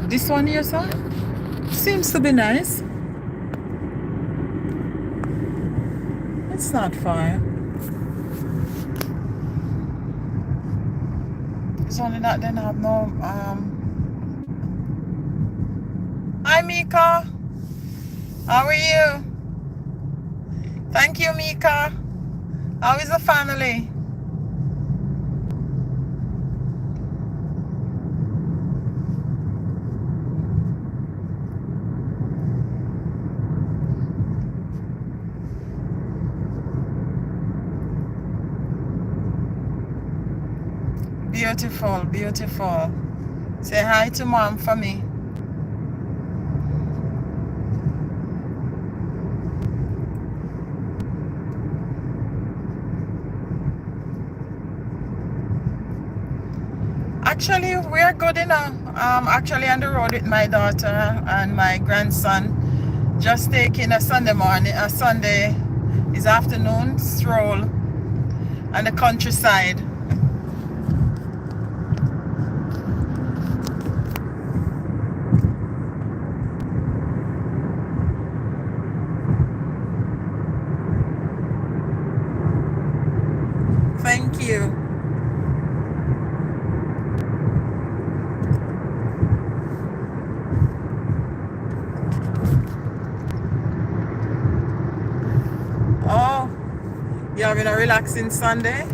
This one here, sir, seems to be nice. It's not far. It's only that they have no Hi Mika. How are you? Thank you, Mika. How is the family? Beautiful, beautiful. Say hi to mom for me. Actually, we're good enough. Actually on the road with my daughter and my grandson. Just taking a Sunday is afternoon stroll on the countryside. Thank you. Oh, you having a relaxing Sunday?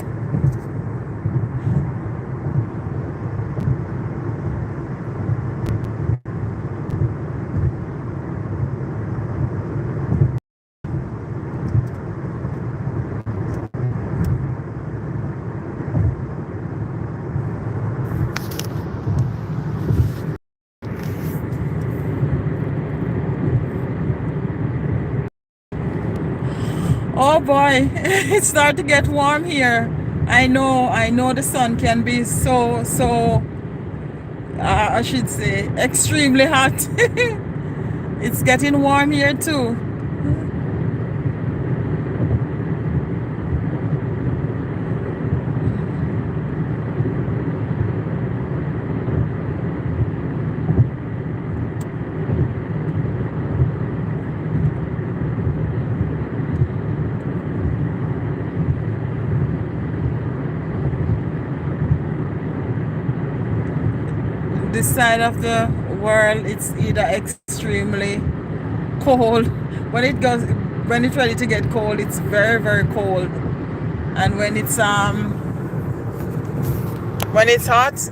Oh boy, it's starting to get warm here. I know the sun can be I should say, extremely hot. It's getting warm here too. This side of the world, it's either extremely cold. When it's ready to get cold, it's very, very cold. And when it's hot,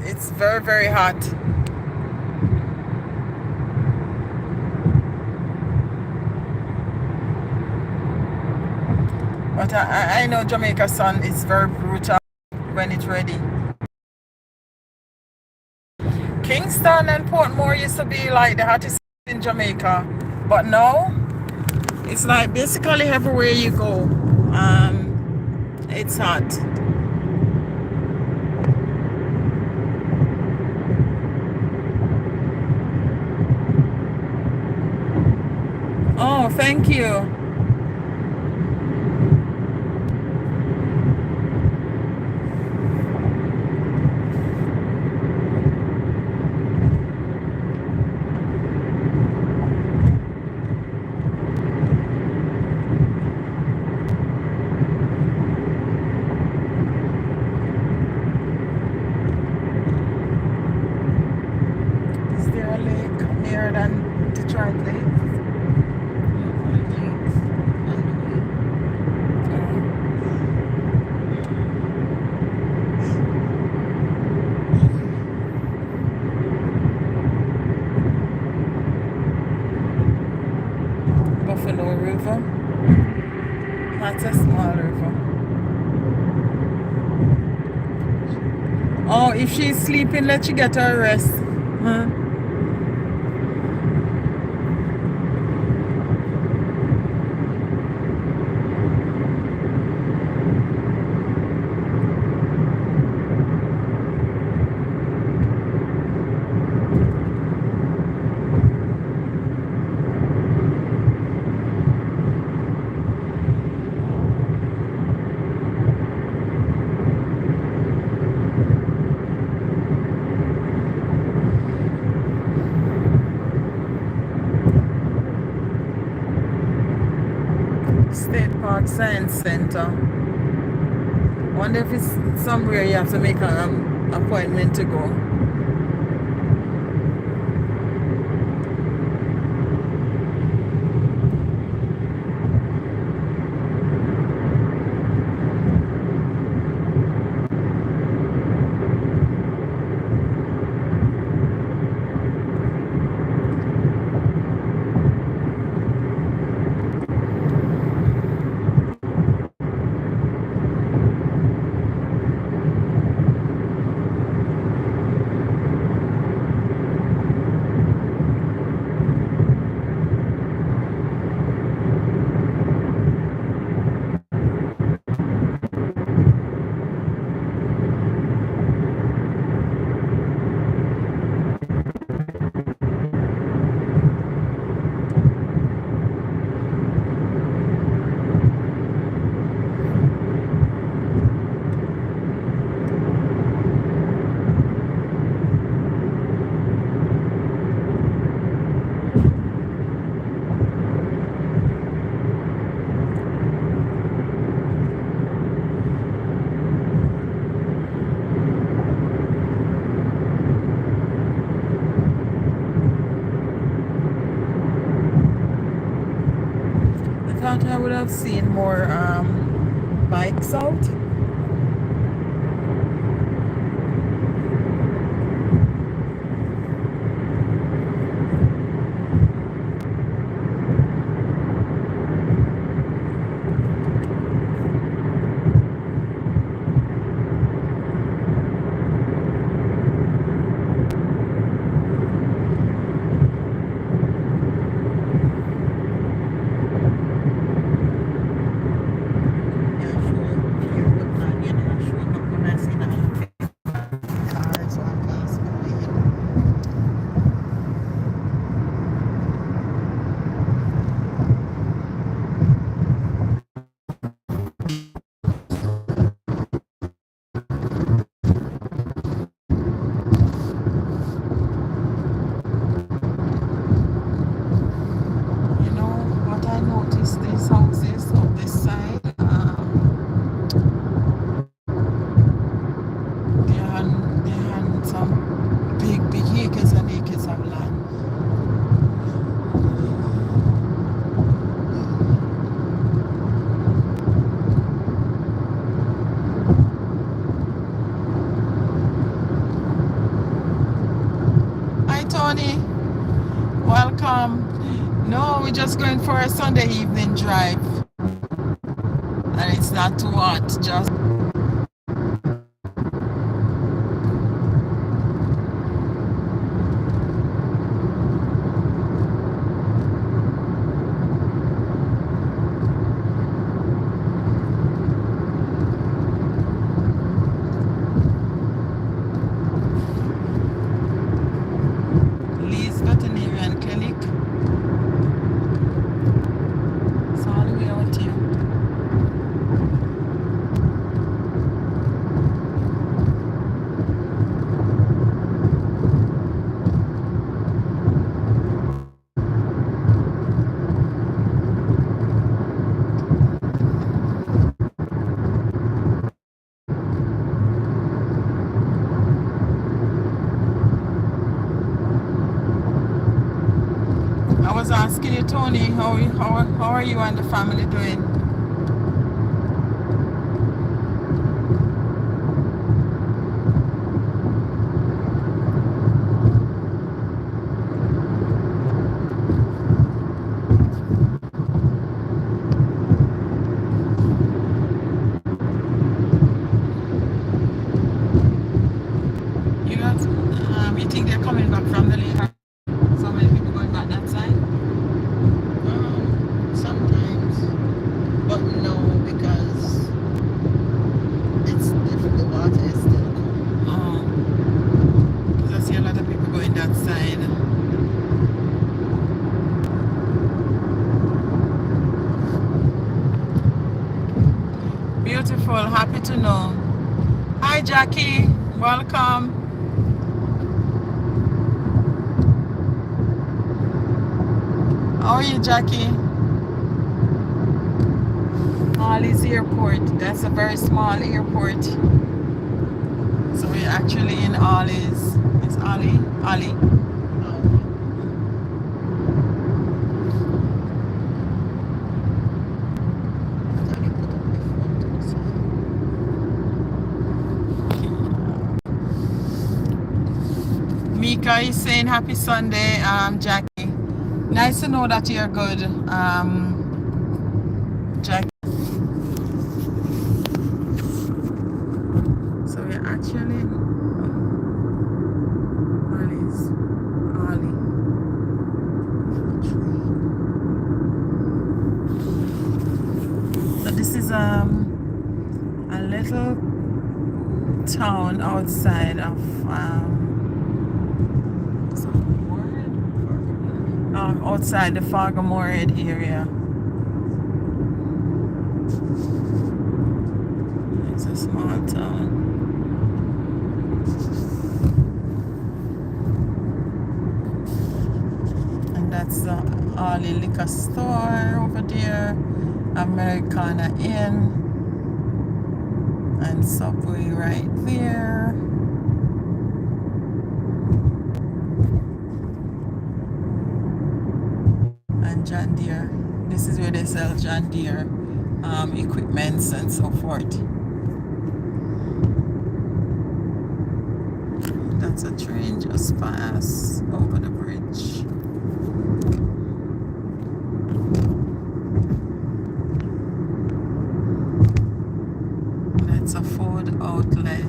it's very, very hot. But I know Jamaica sun is very brutal when it's ready. Kingston and Portmore used to be like the hottest in Jamaica, but now it's like basically everywhere you go, it's hot. Oh, thank you. Is there a lake nearer than Detroit Lake? Buffalo River. That's a small river. Oh, if she's sleeping, let she get her rest. Huh? Park Science Center. Wonder if it's somewhere you have to make an appointment to go. I thought I would have seen more bikes out. These houses on this side, they had some big acres and acres of land. Hi Tony, welcome. No, we're just going for a Sunday evening drive. And it's not too hot, just Lee's Veterinarian Clinic. It's all the way out here. I was asking you, Tony, how are you and the family doing? You think they're coming back from the lake? So many people going back that side? Sometimes, but no, because it's different. The water is still cold. Oh, because I see a lot of people going that side. Beautiful, happy to know. Hi Jackie, welcome. How are you, Jackie? Ollie's airport. That's a very small airport. So we're actually in Ollie's. It's Ollie? Ollie. Mika is saying happy Sunday, Jackie. Nice to know that you're good, Jackie. So we're actually in Ollie's. Ollie. So this is a little town outside of outside the Fargamorhead area. It's a small town. And that's the Ollie liquor store over there, Americana Inn, and Subway right there. John Deere. This is where they sell John Deere equipments and so forth. That's a train just passed over the bridge. That's a food outlet.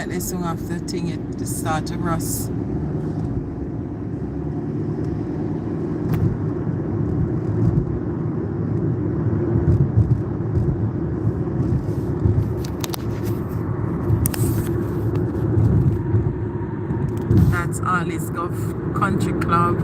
They soon after the thing it start to rust. That's Ollie's Golf Country Club.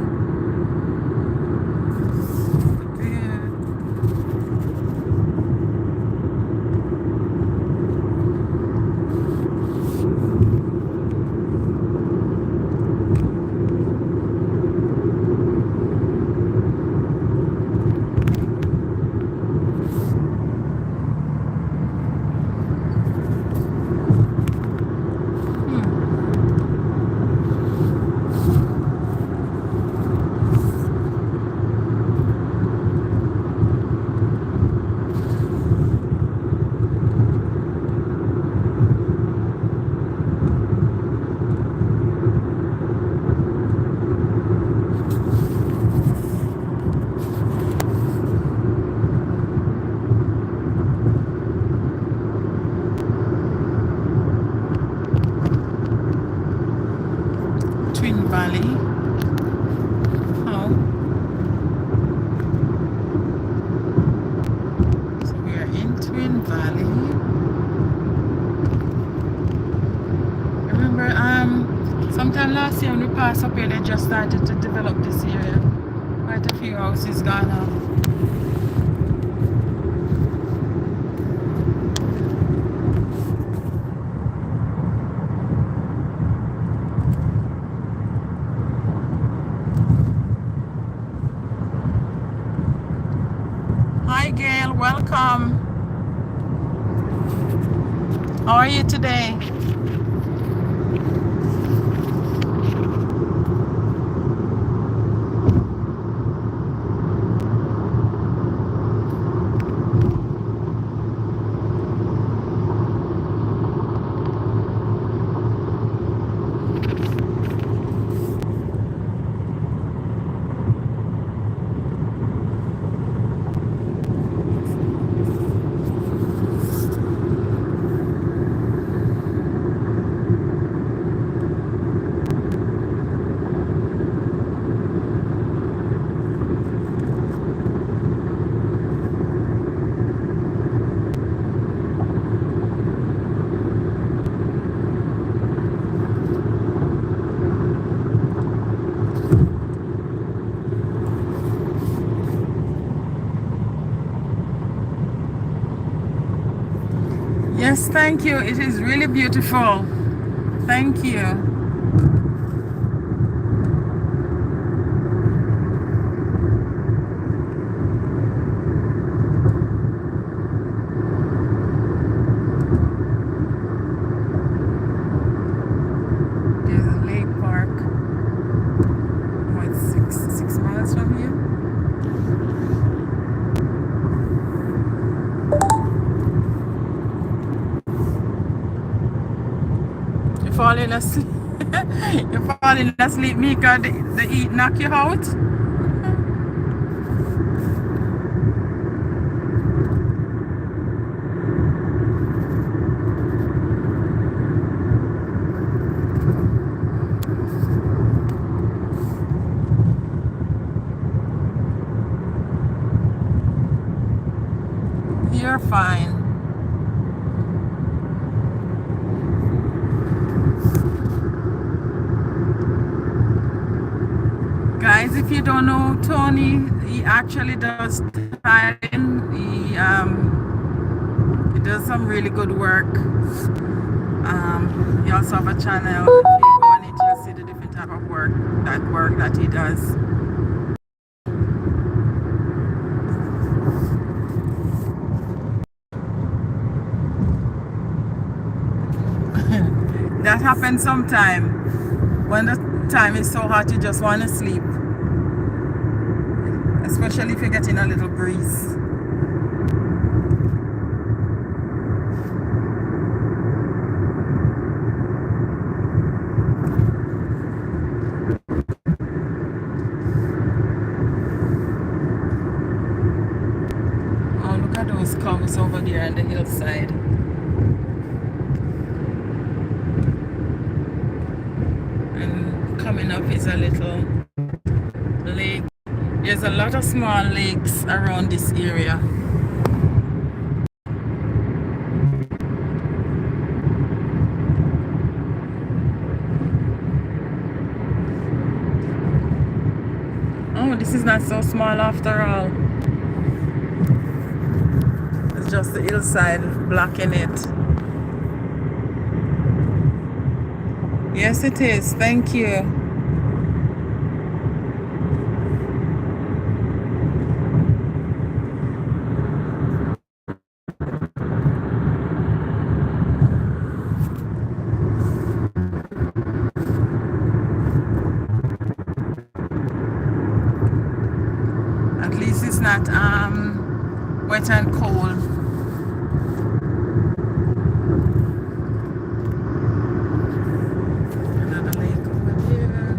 Sometime last year when we passed up here, they just started to develop this area. Quite a few houses gone now. Hi Gail, welcome. How are you today? Yes, thank you. It is really beautiful. Thank you. There's a lake park. Oh, it's six miles from here. You're falling asleep. You're falling asleep, Mika. The heat knock you out. You're fine. Guys, if you don't know Tony, he actually does styling. He does some really good work. He also have a channel. If you go on it, you'll see the different type of work that he does. That happens sometime when the time is so hot you just want to sleep, especially if you're getting a little breeze. Oh, look at those cows over there on the hillside. Coming up is a little lake. There's a lot of small lakes around this area. Oh, this is not so small after all. It's just the hillside blocking it. Yes, it is. Thank you. At least it's not wet and cold. Another lake over there.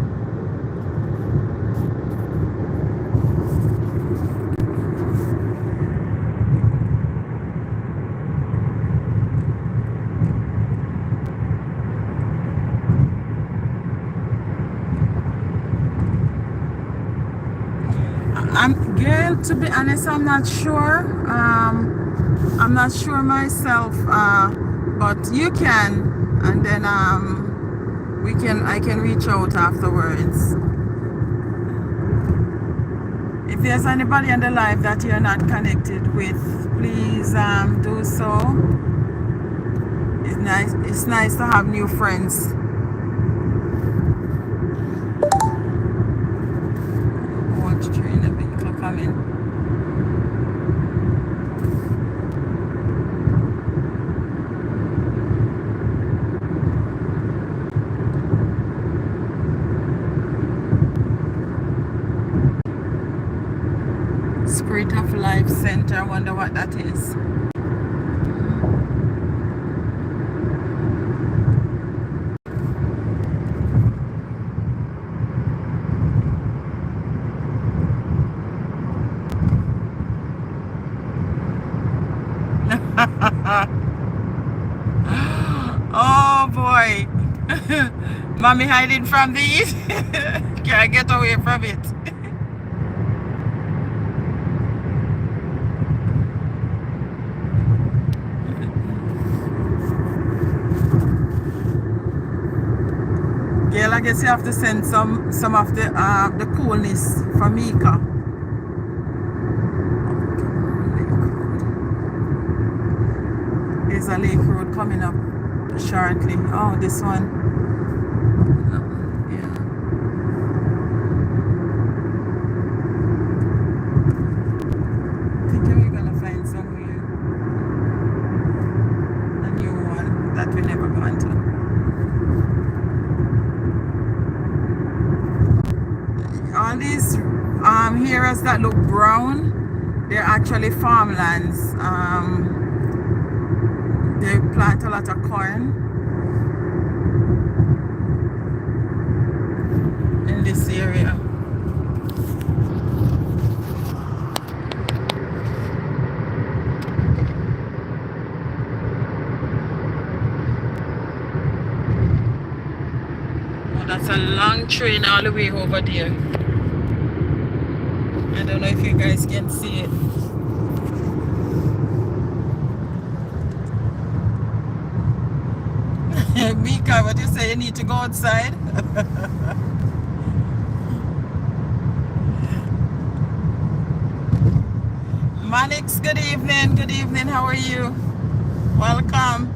To be honest, I'm not sure. I'm not sure myself, but you can, and then I can reach out afterwards. If there's anybody on the live that you're not connected with, please do so. It's nice to have new friends. Watch train, a vehicle coming. Spirit of Life Center. I wonder what that is. Oh boy. Mommy hiding from the heat. Can't get away from it. Gail, I guess you have to send some of the coolness for Mika. There's a lake road road coming up shortly. Oh, this one. No, yeah. I think we're gonna find somewhere a new one that we never gone to. All these areas that look brown, they're actually farmlands. They plant a lot of corn in this area. Oh, that's a long train all the way over there. I don't know if you guys can see it. Mika, what you say? You need to go outside? Manix, good evening. Good evening. How are you? Welcome.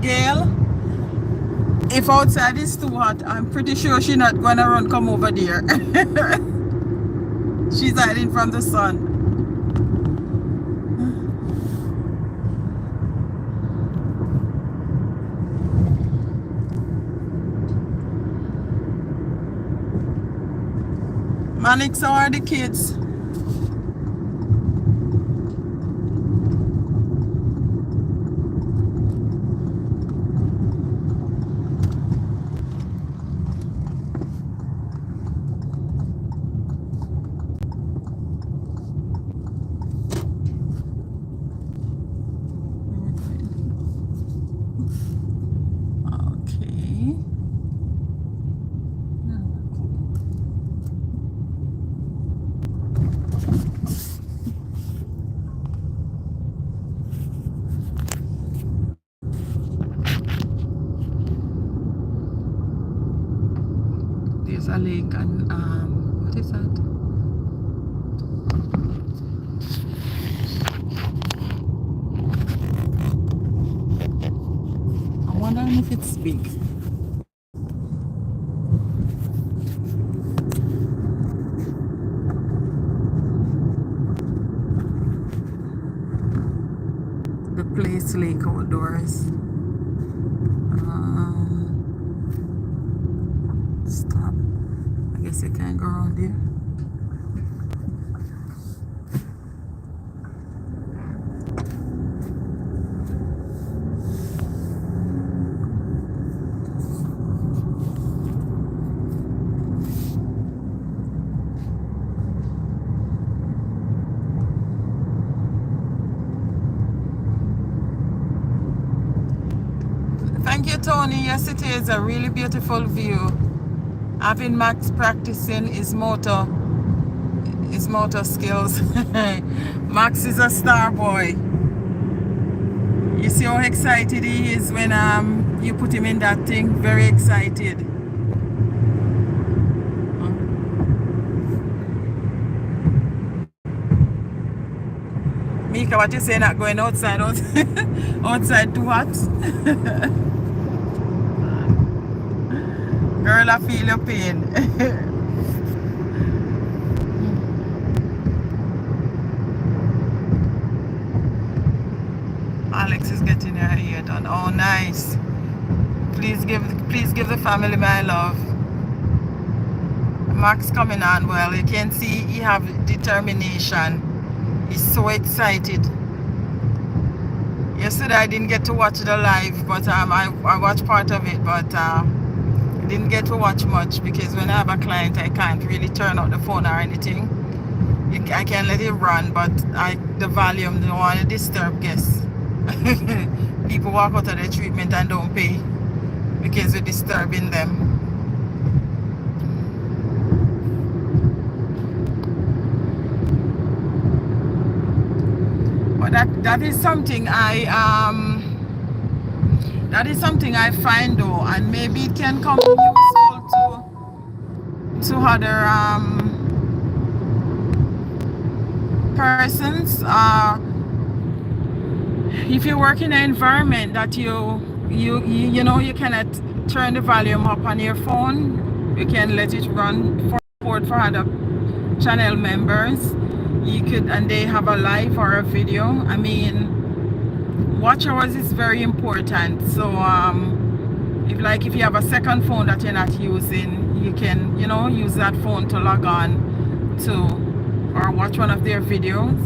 Gail, if outside is too hot, I'm pretty sure she's not going to come over there. She's hiding from the sun. Manix, how are the kids? There's a lake and what is that? I'm wondering if it's big. The Place Lake outdoors. Stop. I guess you can't go around there. Thank you, Tony. Yes, it is a really beautiful view. Having Max practicing his motor skills. Max is a star boy. You see how excited he is when you put him in that thing. Very excited. Mika, what you say? Not going outside? Outside too hot? Girl, I feel your pain. Alex is getting her hair done. Oh, nice. Please give the family my love. Max coming on well. You can see he have determination. He's so excited. Yesterday I didn't get to watch the live, but I watched part of it, but didn't get to watch much because when I have a client I can't really turn out the phone or anything. I can let it run, but the volume don't want to disturb guests. People walk out of the treatment and don't pay because we're disturbing them. But that is something I find though, and maybe it can come useful to other persons. if you work in an environment that you know you cannot turn the volume up on your phone, you can let it run for support for other channel members. You could, and they have a live or a video. I mean, watch hours is very important. So if you have a second phone that you're not using, you can, you know, use that phone to log on to or watch one of their videos,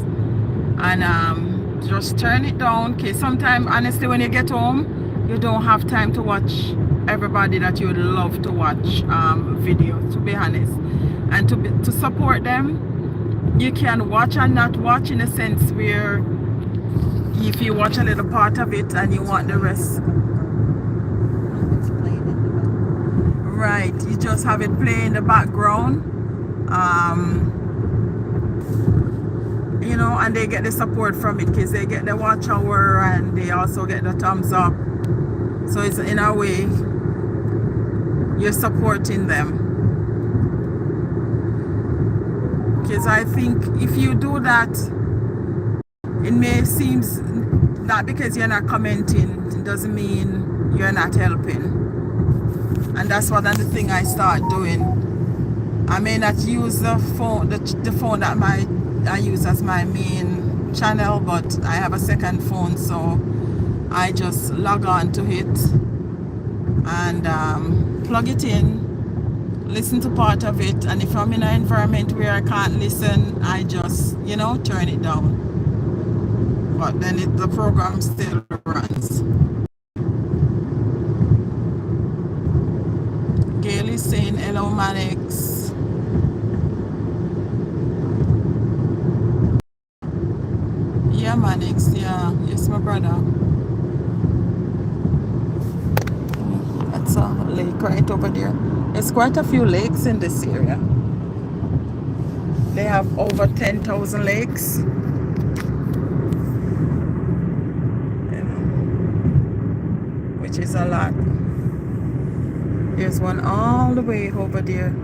and just turn it down. Okay, sometimes honestly when you get home you don't have time to watch everybody that you would love to watch videos, to be honest. And to support them, you can watch and not watch, in a sense where if you watch a little part of it and you want the rest, It's playing in the background. right, you just have it play in the background. You know, and they get the support from it because they get the watch hour and they also get the thumbs up. So it's, in a way, you're supporting them. Because I think if you do that, it may seem that because you're not commenting, it doesn't mean you're not helping. And that's what another thing I start doing. I may not use the phone, the phone that I use as my main channel, but I have a second phone, so I just log on to it and plug it in, listen to part of it, and if I'm in an environment where I can't listen, I just, you know, turn it down. But then the program still runs. Gail is saying hello, Manix. Yeah, Manix, yeah. Yes, my brother. That's a lake right over there. There's quite a few lakes in this area. They have over 10,000 lakes. Which is a lot. There's one all the way over there.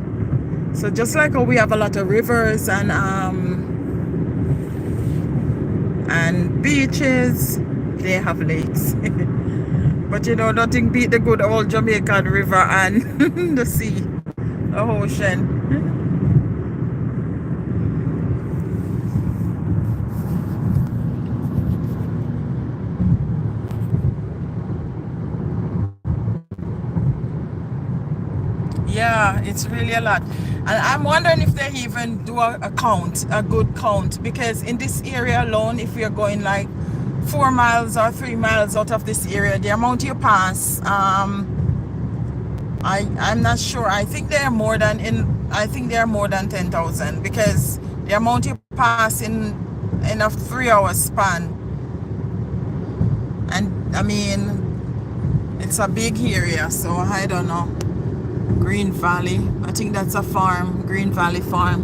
So just like how we have a lot of rivers and beaches, they have lakes. But you know, nothing beat the good old Jamaican river and the sea, the ocean. Yeah, it's really a lot. And I'm wondering if they even do a count, a good count, because in this area alone, if you're going like 4 miles or 3 miles out of this area, the amount you pass, I'm not sure. I think they're more than 10,000, because the amount you pass in a 3-hour span. And I mean, it's a big area, so I don't know. Green Valley, I think that's a farm, Green Valley Farm.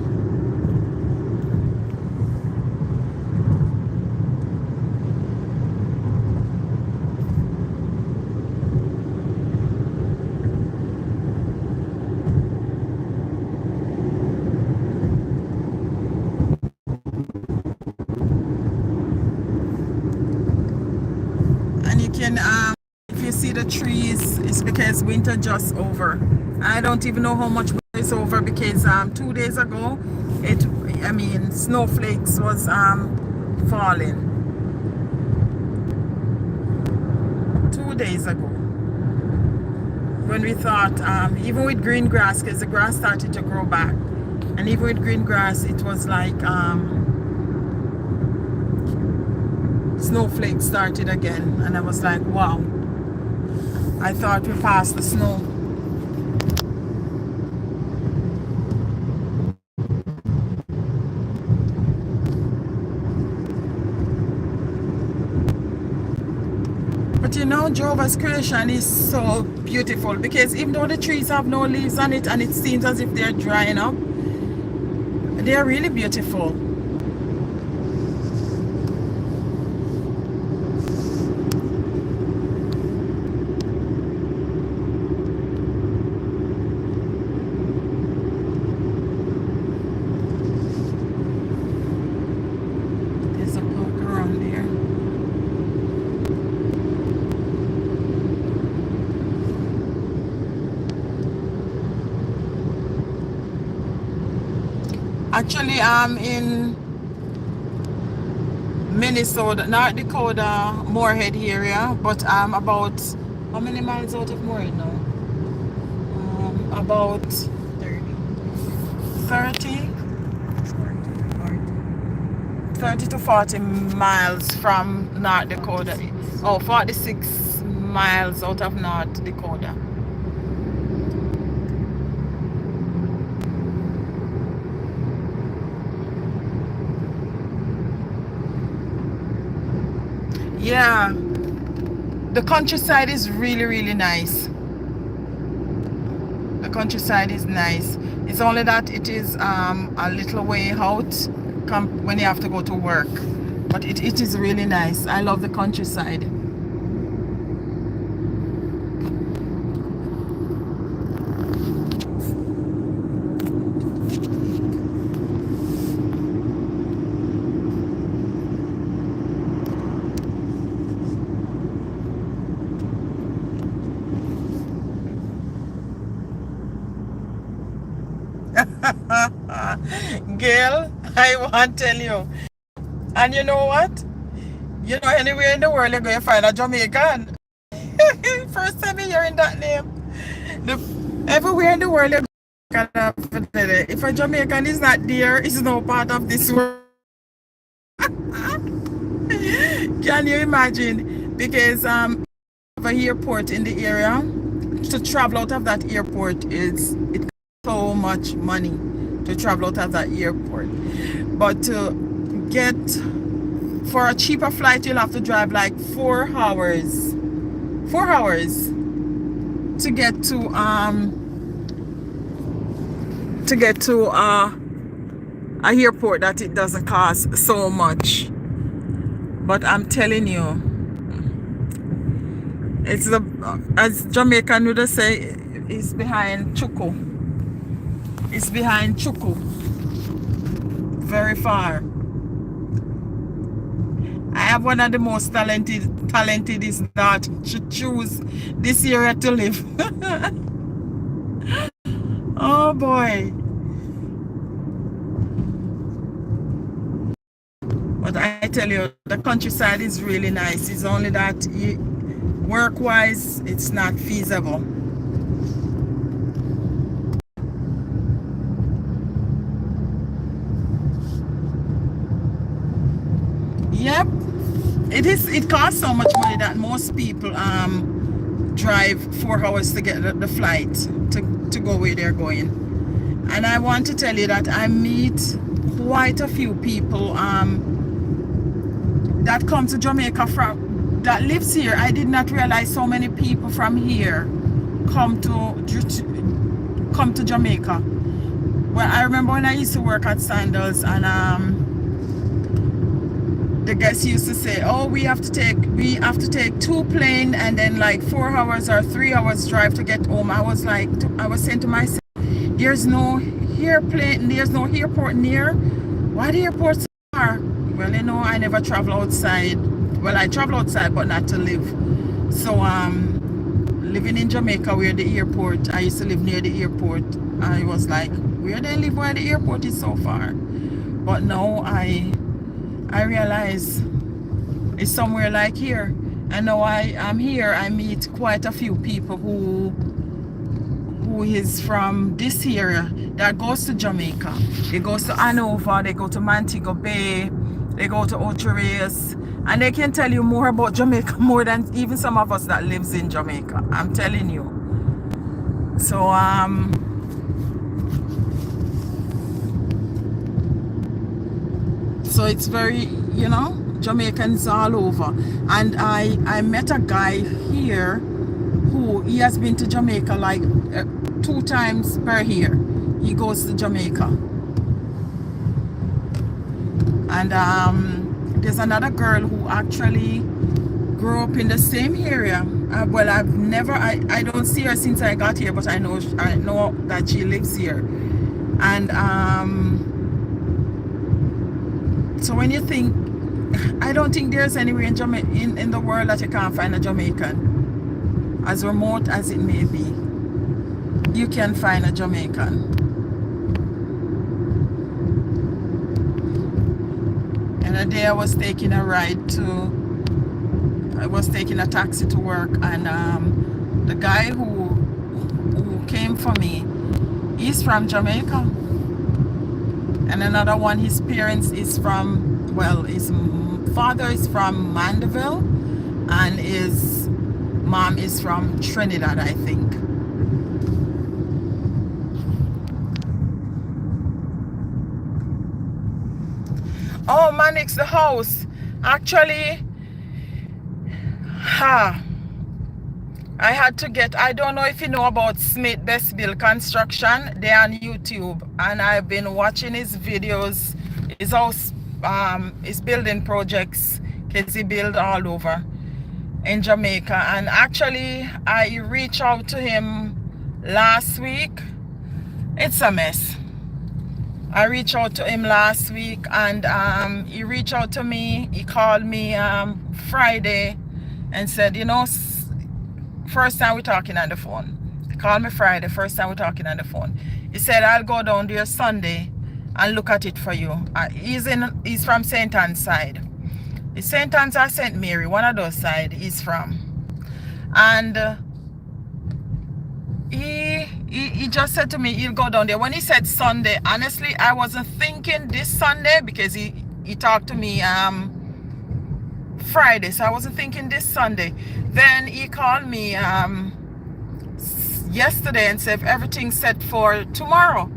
And you can, if you see the trees, it's because winter just over. I don't even know how much winter is over, because 2 days ago, snowflakes was falling. 2 days ago, when we thought, even with green grass, because the grass started to grow back, and even with green grass, it was like snowflakes started again, and I was like, wow, I thought we passed the snow. But you know, Jehovah's creation is so beautiful, because even though the trees have no leaves on it and it seems as if they're drying up, they are really beautiful. There's a park around there. Actually, I'm in Minnesota, North Dakota, Moorhead area, but I'm about how many miles out of Moorhead now? About 30, 30, 40. 30 to 40 miles from North Dakota. 46. Oh, 46 miles out of North Dakota. Yeah, the countryside is really, really nice. The countryside is nice. It's only that it is a little way out when you have to go to work. But it is really nice. I love the countryside. Gail, I want to tell you. And you know what? You know, anywhere in the world you're going to find a Jamaican. First time you're hearing that name. Everywhere in the world you're going to find if a Jamaican is not there, it's no part of this world. Can you imagine? Because have an airport in the area. To travel out of that airport it so much money to travel out of that airport. But to get for a cheaper flight, you'll have to drive like 4 hours. 4 hours to get to a airport that it doesn't cost so much. But I'm telling you, it's the as Jamaican would say, it's behind Chuku. It's behind Chuku. Very far. I have one of the most talented is that to choose this area to live. Oh boy. But I tell you, the countryside is really nice. It's only that work-wise, it's not feasible. Yep. It costs so much money that most people drive 4 hours to get the flight to go where they're going. And I want to tell you that I meet quite a few people that come to Jamaica that lives here. I did not realize so many people from here come to Jamaica. Well, I remember when I used to work at Sandals, and the guests used to say, "Oh, we have to take 2 planes and then like 4 hours or 3 hours drive to get home." I was saying to myself, there's no airport near. Why the airport so far? Well, you know, I never travel outside. Well, I travel outside, but not to live. So living in Jamaica where the airport, I used to live near the airport. I was like, where they live where the airport is so far? But now I realize it's somewhere like here. And now I'm here, I meet quite a few people who is from this area that goes to Jamaica. They go to Hanover, they go to Montego Bay, they go to Ocho Rios, and they can tell you more about Jamaica more than even some of us that lives in Jamaica. I'm telling you. So so it's very, you know, Jamaicans all over. And I met a guy here who he has been to Jamaica like 2 times per year. He goes to Jamaica. And there's another girl who actually grew up in the same area. Well, I don't see her since I got here, but I know that she lives here. And so when you think, I don't think there's anywhere in the world that you can't find a Jamaican. As remote as it may be, you can find a Jamaican. And a day I was taking a taxi to work, and the guy who came for me, he's from Jamaica. And another one, his parents is from, well, his father is from Mandeville, and his mom is from Trinidad, I think. Oh, Manix, the house. Actually, I had to get, I don't know if you know about Smith Best Build Construction. They're on YouTube, and I've been watching his videos. His house, his building projects, because he build all over in Jamaica. And actually, I reached out to him last week. It's a mess. I reached out to him last week, and he reached out to me. He called me Friday and said, you know, first time we're talking on the phone. He called me Friday, first time we're talking on the phone. He said, I'll go down there Sunday and look at it for you. He's from St. Anne's side. It's St. Anne's or St. Mary, one of those side he's from. And he just said to me he'll go down there. When he said Sunday, honestly, I wasn't thinking this Sunday, because he talked to me Friday, so I wasn't thinking this Sunday. Then he called me yesterday and said everything's set for tomorrow.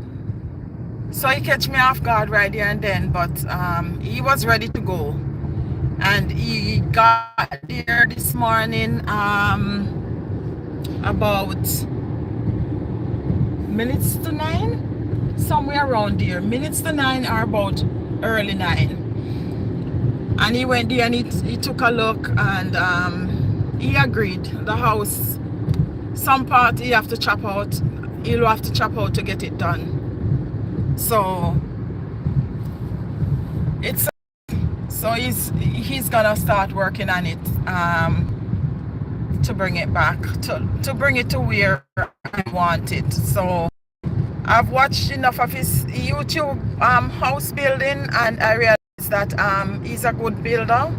So he catch me off guard right there and then, but he was ready to go. And he got there this morning about minutes to 9, somewhere around there, minutes to 9 or about early 9. And he went there and he took a look, and he agreed. The house, some part he have to chop out, he'll have to chop out to get it done. So it's he's gonna start working on it to bring it back, to bring it to where I want it. So I've watched enough of his YouTube house building, and I realized that he's a good builder.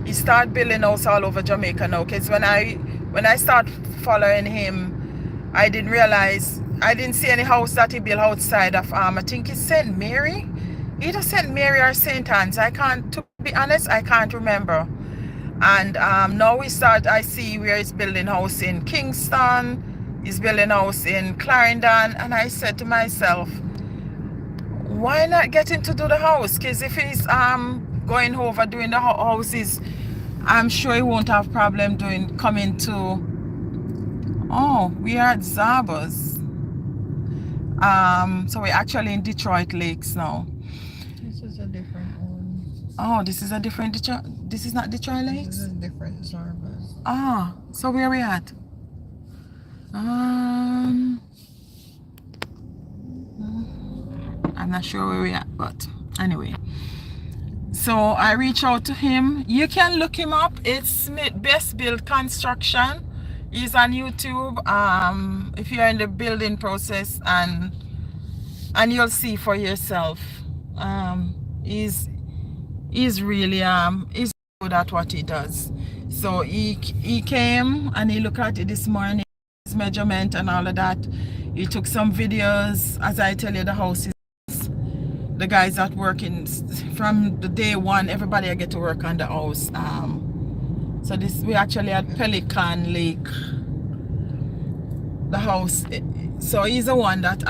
He started building house all over Jamaica now, because when I start following him, I didn't see any house that he built outside of I think it's St. Mary, either St. Mary or St. Anne's. To be honest, I can't remember. And now I see where he's building house in Kingston, he's building house in Clarendon, and I said to myself, why not get him to do the house? Because if he's going over doing the houses, I'm sure he won't have problem coming to. Oh, we are at Zaba's. So we're actually in Detroit Lakes now. This is a different one. Oh, this is a different Detroit. This is not Detroit Lakes? This is a different Zaba's. Ah, so where are we at? I'm not sure where we're at, but anyway. So I reached out to him. You can look him up. It's Smith Best Build Construction. He's on YouTube. If you're in the building process, and you'll see for yourself. He's really he's good at what he does. So he came and he looked at it this morning, his measurement and all of that. He took some videos. As I tell you, the house is, the guys that working from the day one, everybody I get to work on the house. So we actually at Pelican Lake, the house. So he's the one that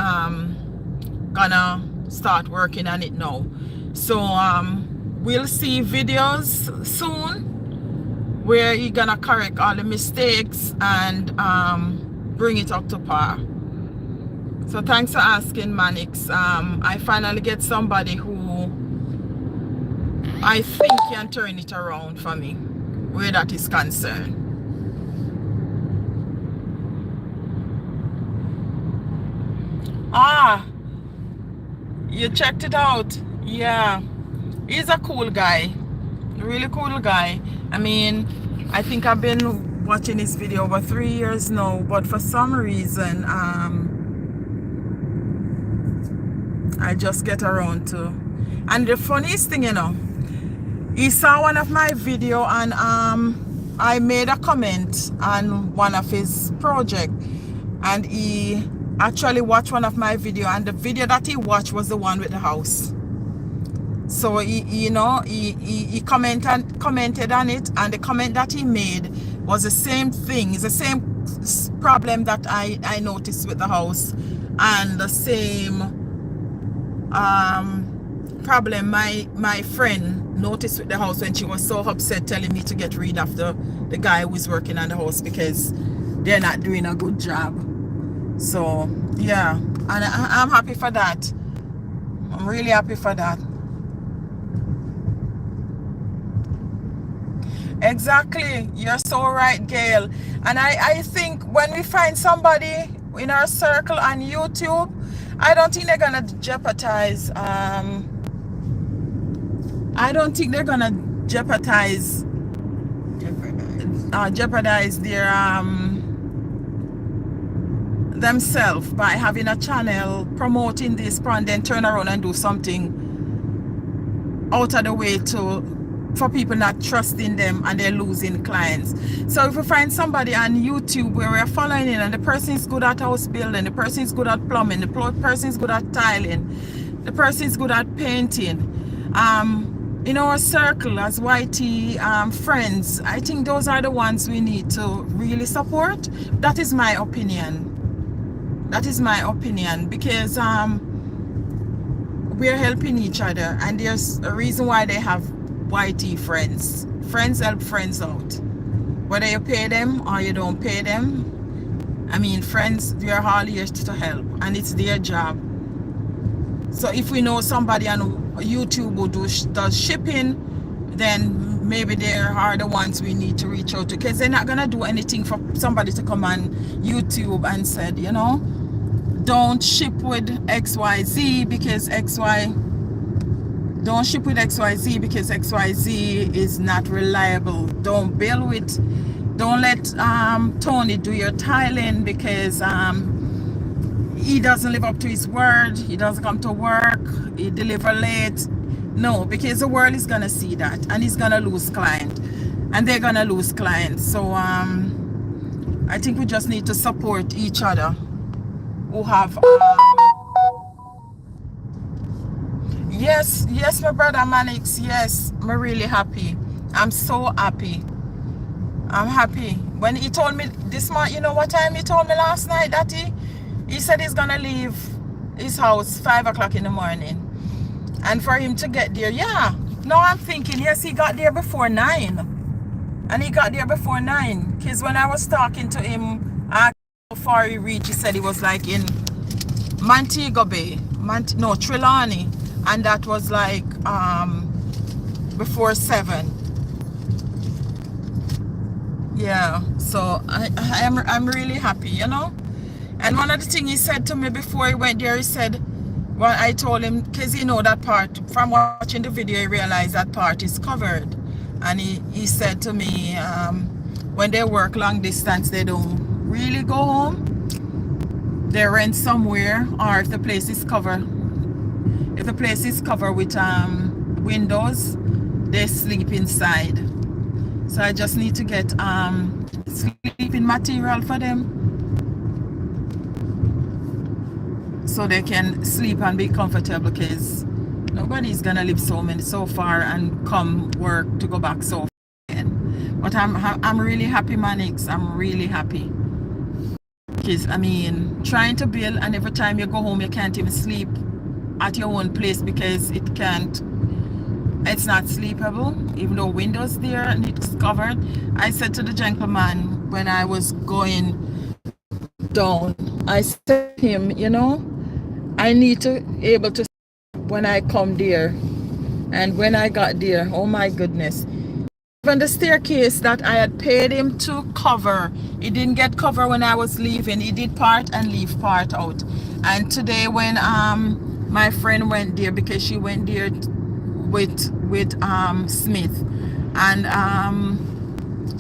gonna start working on it now. So we'll see videos soon where he gonna correct all the mistakes and bring it up to par. So thanks for asking, Manix. I finally get somebody who I think can turn it around for me where that is concerned. Ah, you checked it out. Yeah, he's a cool guy, really cool guy. I mean, I think I've been watching his video over 3 years now, but for some reason I just get around to. And the funniest thing, you know, he saw one of my video, and I made a comment on one of his project, and he actually watched one of my video, and the video that he watched was the one with the house. So he commented on it, and the comment that he made was the same thing. It's the same problem that I noticed with the house, and the same problem my friend noticed with the house when she was so upset, telling me to get rid of the guy who is working on the house because they're not doing a good job. So yeah, and I'm happy for that. I'm really happy for that. Exactly, you're so right, Gail. And I think when we find somebody in our circle on YouTube, I don't think they're gonna jeopardize I don't think they're gonna jeopardize their themselves by having a channel promoting this, and then turn around and do something out of the way for people not trusting them, and they're losing clients. So if we find somebody on YouTube where we're following in, and the person is good at house building, the person is good at plumbing, the person is good at tiling, the person is good at painting, in our circle as YT friends, I think those are the ones we need to really support. That is my opinion. That is my opinion, because we're helping each other, and there's a reason why they have YT friends. Friends help friends out, whether you pay them or you don't pay them. I mean, friends, they are all here to help, and it's their job. So if we know somebody on YouTube who does shipping, then maybe they are the ones we need to reach out to, because they're not gonna do anything for somebody to come on YouTube and said, you know, don't ship with XYZ because don't ship with XYZ because XYZ is not reliable. Don't let Tony do your tiling because he doesn't live up to his word. He doesn't come to work. He deliver late. No, because the world is gonna see that, and he's gonna lose client, and they're gonna lose clients. So I think we just need to support each other who have yes, my brother Manix, yes, I'm really happy. I'm so happy. I'm happy. When he told me this morning, you know what time he told me last night that he said he's gonna leave his house 5 o'clock in the morning, and for him to get there, yeah, now I'm thinking, yes, he got there before 9, and he got there before 9, because when I was talking to him how far he reached, he said he was like in Montego Bay, Trelawney, and that was like before 7. Yeah, so I'm really happy, you know. And one of the things he said to me before he went there, he said, well, I told him, because you know that part, from watching the video, he realized that part is covered. And he said to me, when they work long distance, they don't really go home. They rent somewhere, or if the place is covered, with windows, they sleep inside. So I just need to get sleeping material for them, so they can sleep and be comfortable, because nobody's gonna live so far and come work to go back so far again. But I'm really happy, Manix. I'm really happy, because I mean, trying to build, and every time you go home you can't even sleep at your own place because it's not sleepable, even though windows there and it's covered. I said to the gentleman when I was going down, I said to him, you know, I need to be able to sleep when I come there. And when I got there, oh my goodness, even the staircase that I had paid him to cover, it didn't get covered when I was leaving. He did part and leave part out. And today when my friend went there, because she went there with Smith, and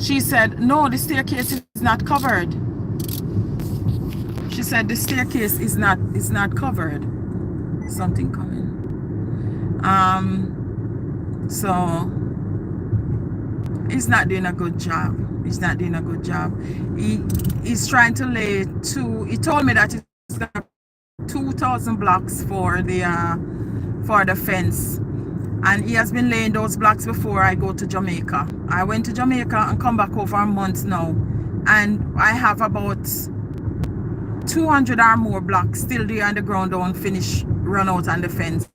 she said, no, the staircase is not covered. She said the staircase is not covered. something coming. So he's not doing a good job. He's not doing a good job. He's trying to lay he told me that it's got 2,000 blocks for the fence, and he has been laying those blocks before I go to Jamaica. I went to Jamaica and come back over a month now, and I have about 200 or more blocks still there on the ground, don't finish, run out on the fence,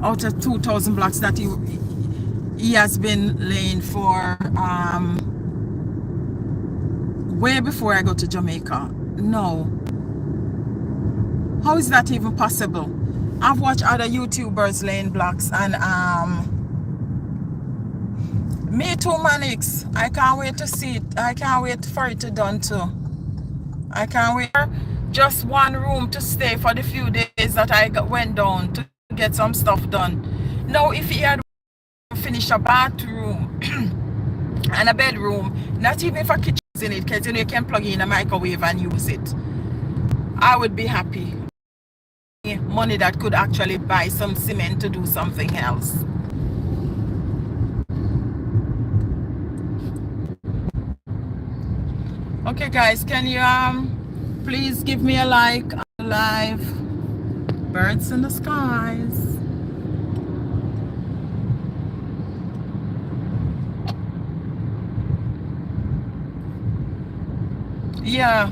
out of 2,000 blocks that he has been laying for way before I go to Jamaica. No, how is that even possible? I've watched other YouTubers laying blocks, and me too, Manix. I can't wait to see it. I can't wait for it to done too. I can't wait. Just one room to stay for the few days that I went down to get some stuff done. Now, if he had finished a bathroom and a bedroom, not even for kitchens in it, because you can plug in a microwave and use it, I would be happy. Money that could actually buy some cement to do something else. Okay, guys, can you please give me a like on live? Birds in the skies. Yeah.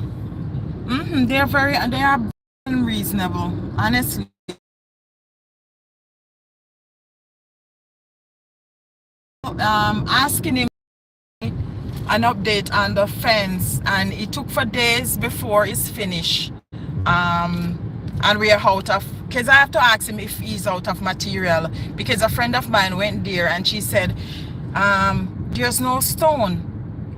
They are reasonable, honestly. Asking him an update on the fence, and it took for days before it's finished. And we are out of, because I have to ask him if he's out of material, because a friend of mine went there and she said there's no stone.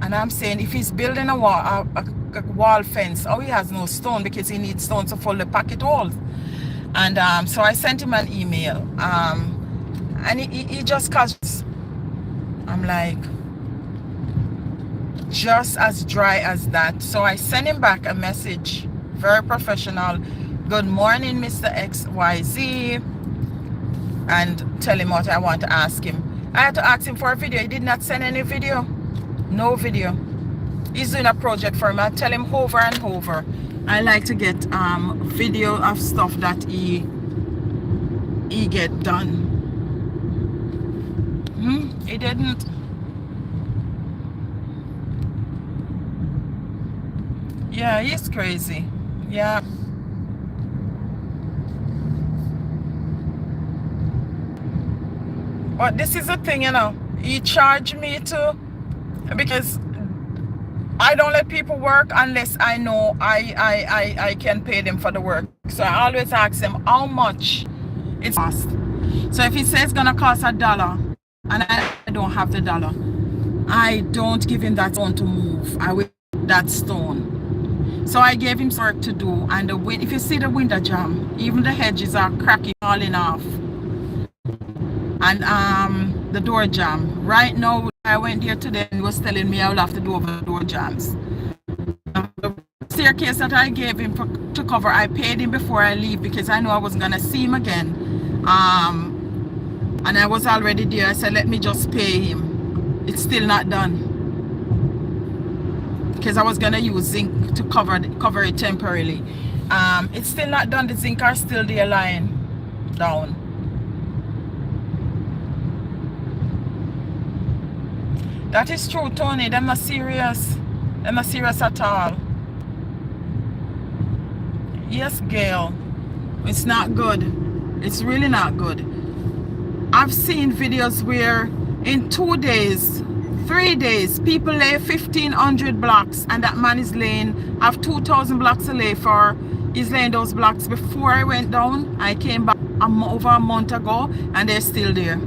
And I'm saying, if he's building a wall fence, he has no stone, because he needs stone to fill the pocket holes. And so I sent him an email, and he just cuts. I'm like, just as dry as that. So I sent him back a message, very professional. Good morning, Mr. XYZ, and tell him what I want to ask him. I had to ask him for a video. He did not send any video. No video. He's doing a project for me. I tell him over and over, I like to get video of stuff that he get done. He didn't. Yeah, he's crazy. Yeah. But this is the thing, he charged me to, because I don't let people work unless I know I can pay them for the work. So I always ask them how much it costs. So if he says it's gonna cost $1 and I don't have the dollar, I don't give him that stone to move. I will that stone. So I gave him work to do, and the wind, if you see the window jam, even the hedges are cracking, falling off. And the door jam. Right now, I went there today and he was telling me I will have to do over the door jams. The staircase that I gave him to cover, I paid him before I leave, because I know I wasn't gonna see him again. And I was already there. I said, let me just pay him. It's still not done, because I was gonna use zinc to cover it temporarily. It's still not done. The zinc are still there lying down. That is true, Tony. They're not serious. They're not serious at all. Yes, Gail. It's not good. It's really not good. I've seen videos where in 2 days, 3 days, people lay 1,500 blocks, and that man is laying, have 2,000 blocks to lay for. He's laying those blocks. Before I went down, I came back over a month ago, and they're still there.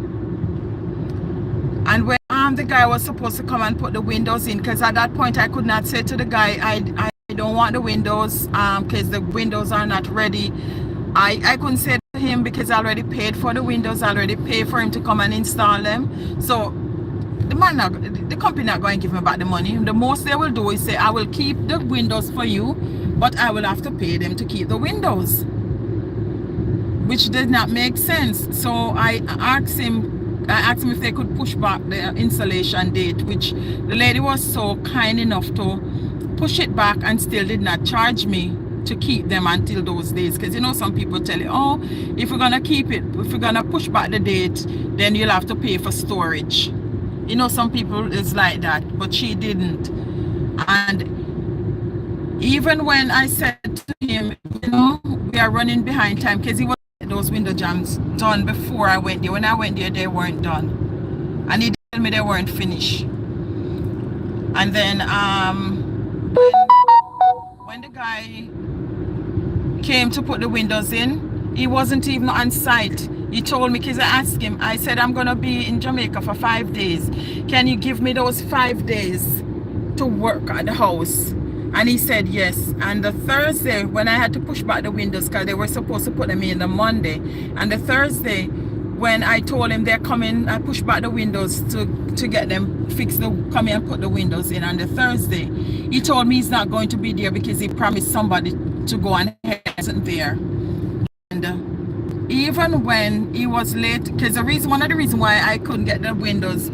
And when the guy was supposed to come and put the windows in, because at that point I could not say to the guy, I don't want the windows, because the windows are not ready. I couldn't say to him, because I already paid for the windows, I already paid for him to come and install them. So the company not going to give me back the money. The most they will do is say, I will keep the windows for you, but I will have to pay them to keep the windows. which did not make sense. So I asked him if they could push back the installation date, which the lady was so kind enough to push it back and still did not charge me to keep them until those days. Because you know, some people tell you, oh, if we're gonna keep it, if we're gonna push back the date, then you'll have to pay for storage. You know, some people is like that, but she didn't. And even when I said to him, you know, we are running behind time, because he was those window jams done before I went there. When I went there, they weren't done, and he told me they weren't finished. And then when the guy came to put the windows in, he wasn't even on site. He told me, because I asked him, I said, I'm gonna be in Jamaica for 5 days. Can you give me those 5 days to work at the house? And he said yes. And the Thursday, when I had to push back the windows, because they were supposed to put them in the Monday, and the Thursday, when I told him they're coming, I pushed back the windows to get them fixed, come here and put the windows in. On the Thursday, he told me he's not going to be there because he promised somebody to go, and he wasn't there. And even when he was late, because one of the reasons why I couldn't get the windows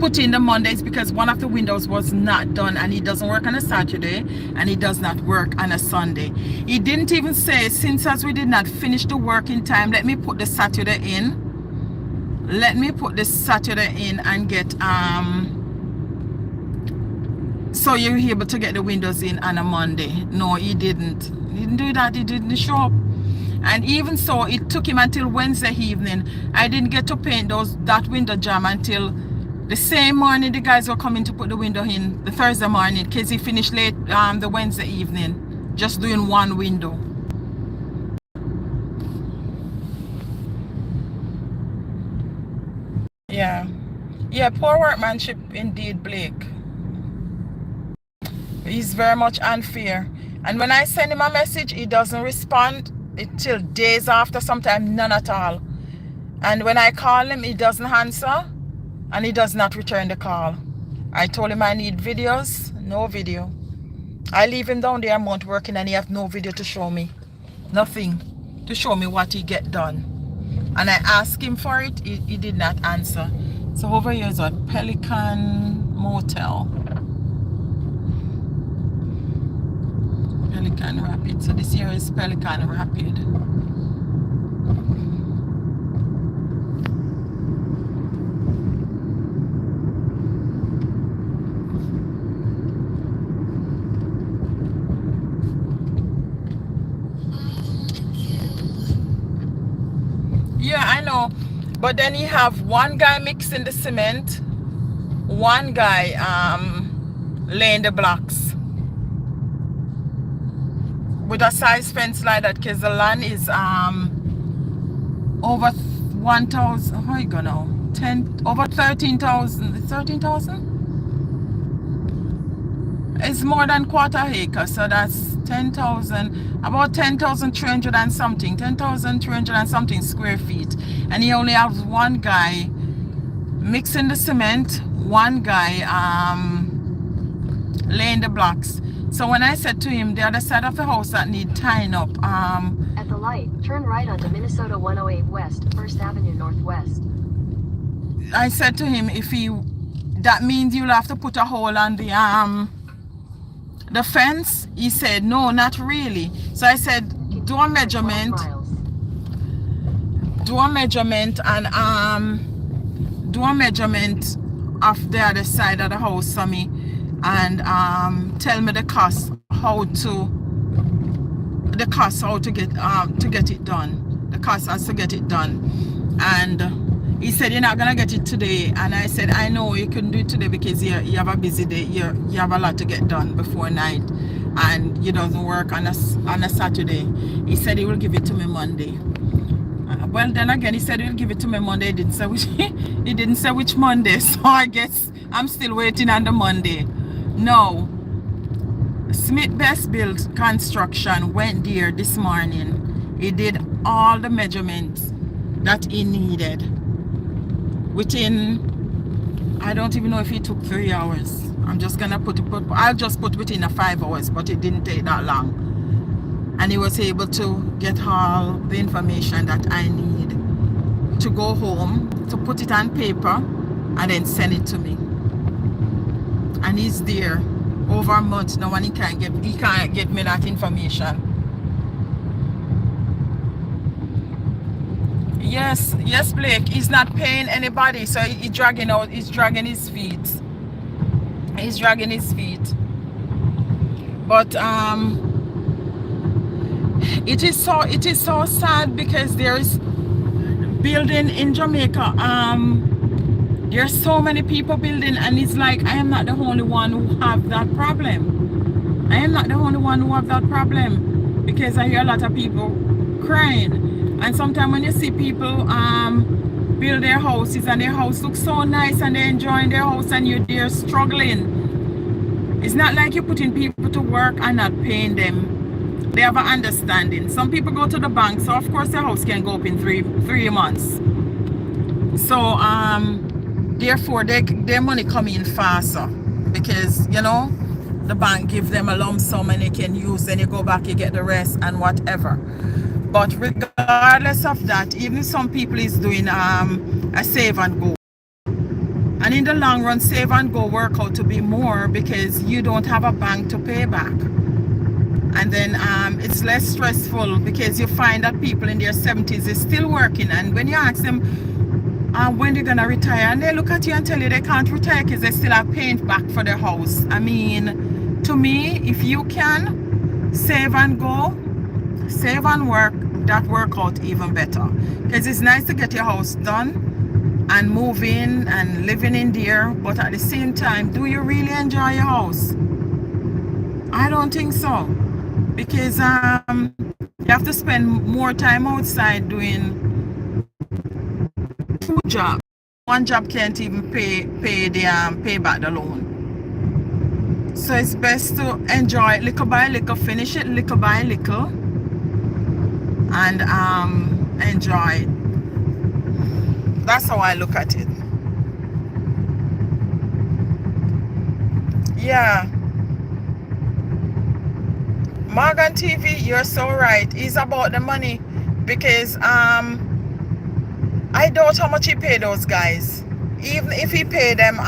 put in the Monday is because one of the windows was not done, and he doesn't work on a Saturday and he does not work on a Sunday. He didn't even say, since as we did not finish the work in time, let me put the Saturday in. Let me put the Saturday in and get so you're able to get the windows in on a Monday. No, he didn't. He didn't do that. He didn't show up. And even so, it took him until Wednesday evening. I didn't get to paint that window jam until the same morning the guys were coming to put the window in, the Thursday morning, because he finished late the Wednesday evening, just doing one window. Yeah, poor workmanship indeed, Blake. He's very much unfair. And when I send him a message, he doesn't respond till days after, sometimes none at all. And when I call him, he doesn't answer, and he does not return the call. I told him I need videos, no video. I leave him down there a month working, and he have no video to show me. Nothing to show me what he get done. And I asked him for it, he did not answer. So over here is a Pelican Motel. Pelican Rapid. So this here is Pelican Rapid. Yeah, I know. But then you have one guy mixing the cement, one guy laying the blocks with a size fence like that, because the land is over 1,000. How you gonna know? Over 13,000. 13,000? It's more than quarter acre, so that's 10,000, about 10,300 and something, 10,300 and something square feet. And he only has one guy mixing the cement, one guy laying the blocks. So when I said to him, the other side of the house that need tying up, at the light, turn right onto Minnesota 108 West, 1st Avenue Northwest. I said to him, that means you'll have to put a hole on the fence. He said, no, not really. So I said, do a measurement and do a measurement of the other side of the house for me, and tell me the cost how to get it done, the cost has to get it done. And he said, you're not gonna get it today. And I said, I know you couldn't do it today because you have a busy day, you have a lot to get done before night, and you doesn't work on a Saturday. He said he will give it to me Monday. Well, then again, he said he'll give it to me Monday. He didn't say which Monday, so I guess I'm still waiting on the Monday. No, Smith Best Build Construction went there this morning. He did all the measurements that he needed within, I don't even know if it took 3 hours. I'm just gonna I'll just put within 5 hours, but it didn't take that long. and he was able to get all the information that I need to go home, to put it on paper, and then send it to me. And he's there over a month now, and he can't get me that information. Yes, Blake, he's not paying anybody, so he's dragging his feet. He's dragging his feet. But it is so sad, because there is building in Jamaica. There's so many people building, and it's like I am not the only one who have that problem. I am not the only one who have that problem, because I hear a lot of people crying. And sometimes when you see people build their houses, and their house looks so nice, and they're enjoying their house, and you're there struggling. It's not like you're putting people to work and not paying them. They have an understanding. Some people go to the bank, so of course their house can go up in three months. So therefore their money come in faster, because you know the bank give them a lump sum and they can use, then you go back, you get the rest and whatever. But regardless of that, even some people is doing a save and go. And in the long run, save and go work out to be more, because you don't have a bank to pay back. And then it's less stressful, because you find that people in their 70s is still working. And when you ask them when they're gonna retire, and they look at you and tell you they can't retire because they still have paying back for their house. I mean, to me, if you can save and go, save and work, that work out even better. Because it's nice to get your house done and move in and living in there, but at the same time, do you really enjoy your house? I don't think so, because you have to spend more time outside doing 2 jobs. 1 job can't even pay back the loan. So it's best to enjoy it little by little, finish it little by little, and enjoy it. That's how I look at it. Yeah. Morgan TV, you're so right. It's about the money, because I doubt how much he paid those guys. Even if he paid them,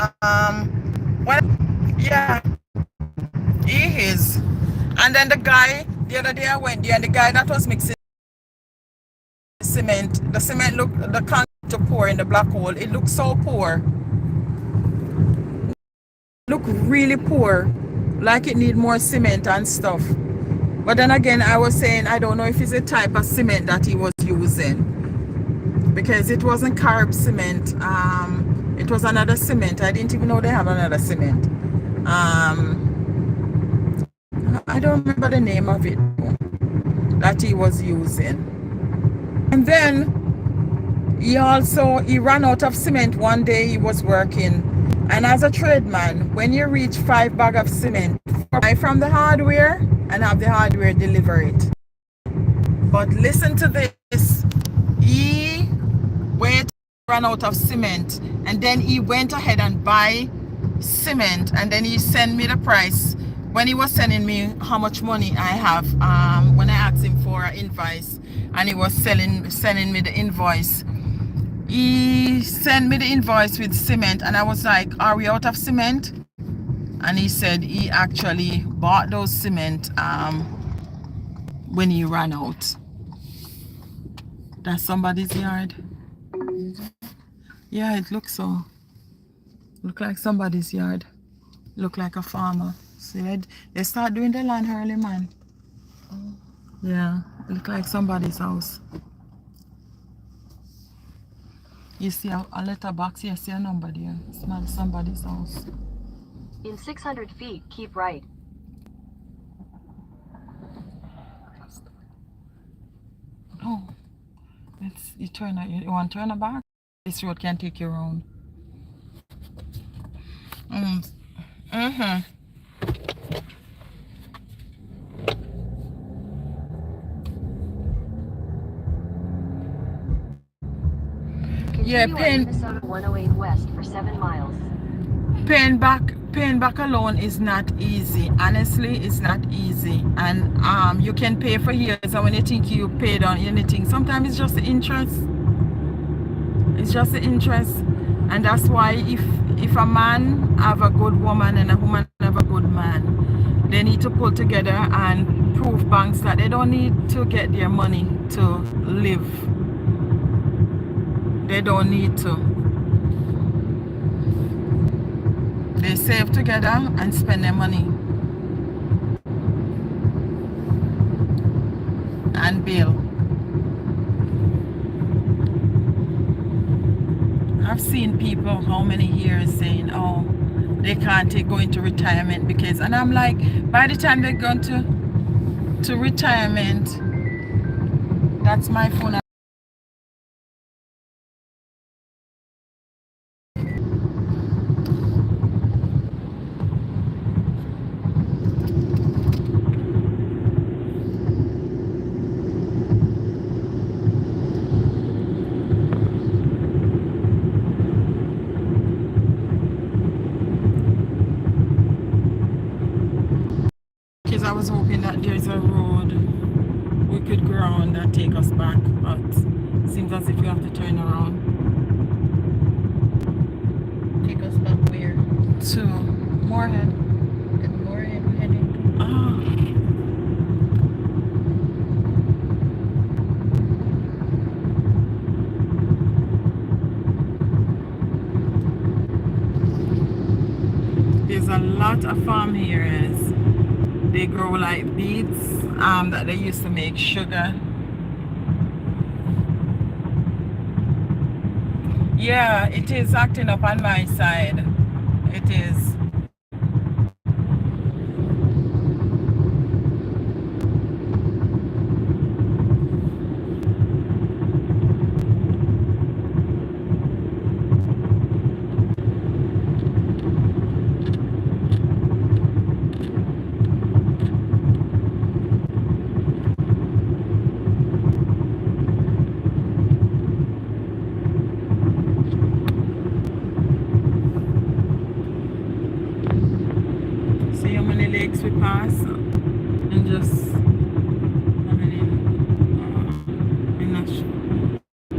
yeah, he is. And then the guy, the other day I went there, and the guy that was mixing cement, the cement looked, the concrete to pour in the black hole, it looked so poor. Look really poor, like it need more cement and stuff. But then again, I was saying I don't know if it's a type of cement that he was using, because it wasn't carb cement. It was another cement. I didn't even know they have another cement. I don't remember the name of it that he was using. And then he ran out of cement one day. He was working, and as a tradesman, when you reach 5 bags of cement, buy from the hardware and have the hardware deliver it. But listen to this. He ran out of cement, and then he went ahead and buy cement, and then he sent me the price. When he was sending me how much money I have, when I asked him for an invoice, and he was sending me the invoice, he sent me the invoice with cement, and I was like, are we out of cement? And he said he actually bought those cement when he ran out. That's somebody's yard. Yeah, it looks so. Look like somebody's yard. Look like a farmer. See, they start doing the land early, man. Yeah, look like somebody's house. You see a letterbox, you see a number there. It's not somebody's house. In 600 feet, keep right. Oh, you want to turn it back? This road can take you around. Yeah, Continue on Minnesota 108 west for 7 miles. Paying back paying back a loan is not easy. Honestly, it's not easy. And you can pay for years, and when you think you paid on anything, sometimes it's just the interest. It's just the interest. And that's why if a man have a good woman and a woman have a good man, they need to pull together and prove banks that they don't need to get their money to live. They don't need to. They save together and spend their money and bill. I've seen people how many years saying, oh, they can't go into retirement because, and I'm like, by the time they're going to retirement, that's my phone. Because I was hoping that there's a road we could go around and take us back, but it seems as if we have to turn around. Take us back where? To Moorhead. And Moorhead we're heading to. There's a lot of farm areas. They grow like beets that they used to make sugar. Yeah, it is acting up on my side. It is. See how many lakes we pass and just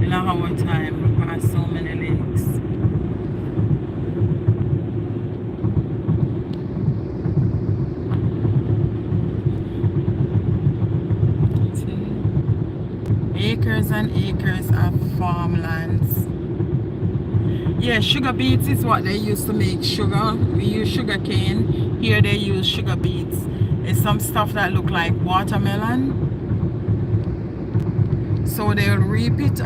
in a hour time we pass so many lakes. See? Acres and acres of farmlands. Yeah, sugar beets is what they used to make sugar. We use sugar cane. Here they use sugar beets. It's some stuff that look like watermelon. So they'll reap it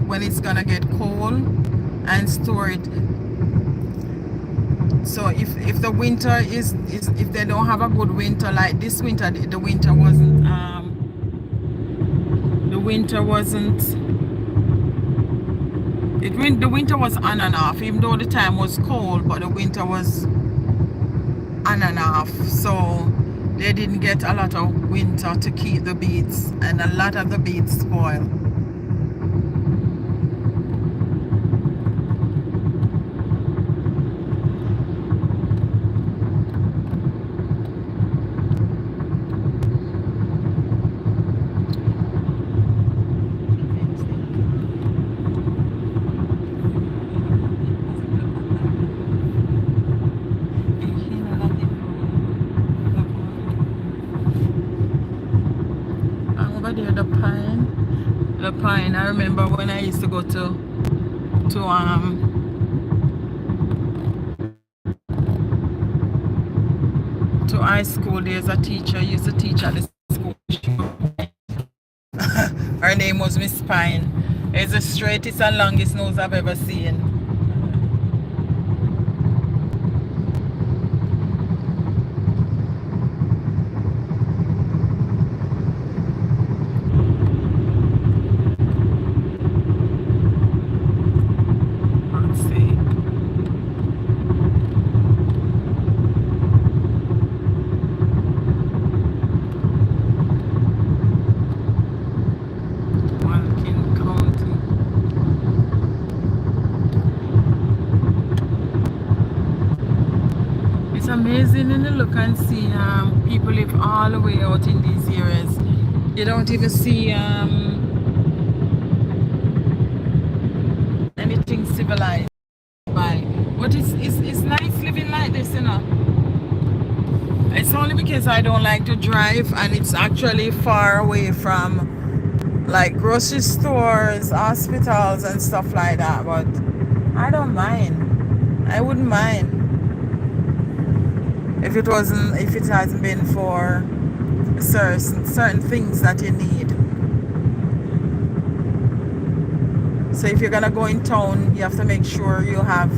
when it's gonna get cold and store it. So if the winter is if they don't have a good winter like this winter, the winter wasn't the winter was on and off, even though the time was cold, but the winter was on and off. So they didn't get a lot of winter to keep the beets, and a lot of the beets spoil. The pine. I remember when I used to go to high school. There's a teacher used to teach at the school. Her name was Miss Pine. It's the straightest and longest nose I've ever seen. amazing in the look and see. People live all the way out in these areas. You don't even see anything civilized by. But it's nice living like this, you know. It's only because I don't like to drive, and it's actually far away from like grocery stores, hospitals and stuff like that. But I don't mind. I wouldn't mind if it hasn't been for certain things that you need. So if you're gonna go in town, you have to make sure you have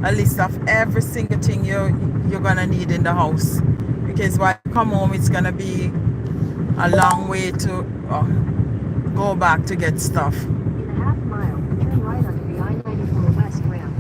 a list of every single thing you're gonna need in the house, because when you come home, it's gonna be a long way to go back to get stuff. In a half mile, turn right onto the I-94 West ramp.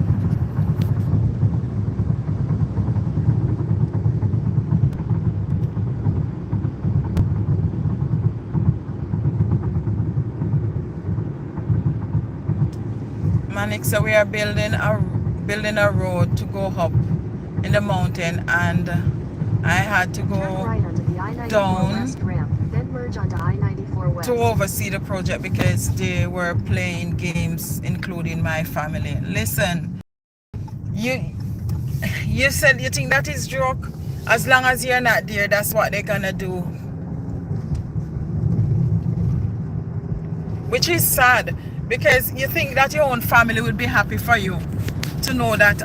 Manik, so we are building a road to go up in the mountain, and I had to Turn go right onto the I-94 down West ramp, then merge onto I-94 West. to oversee the project because they were playing games, including my family. Listen, you said you think that is joke. As long as you're not there, that's what they're gonna do. Which is sad, because you think that your own family would be happy for you to know that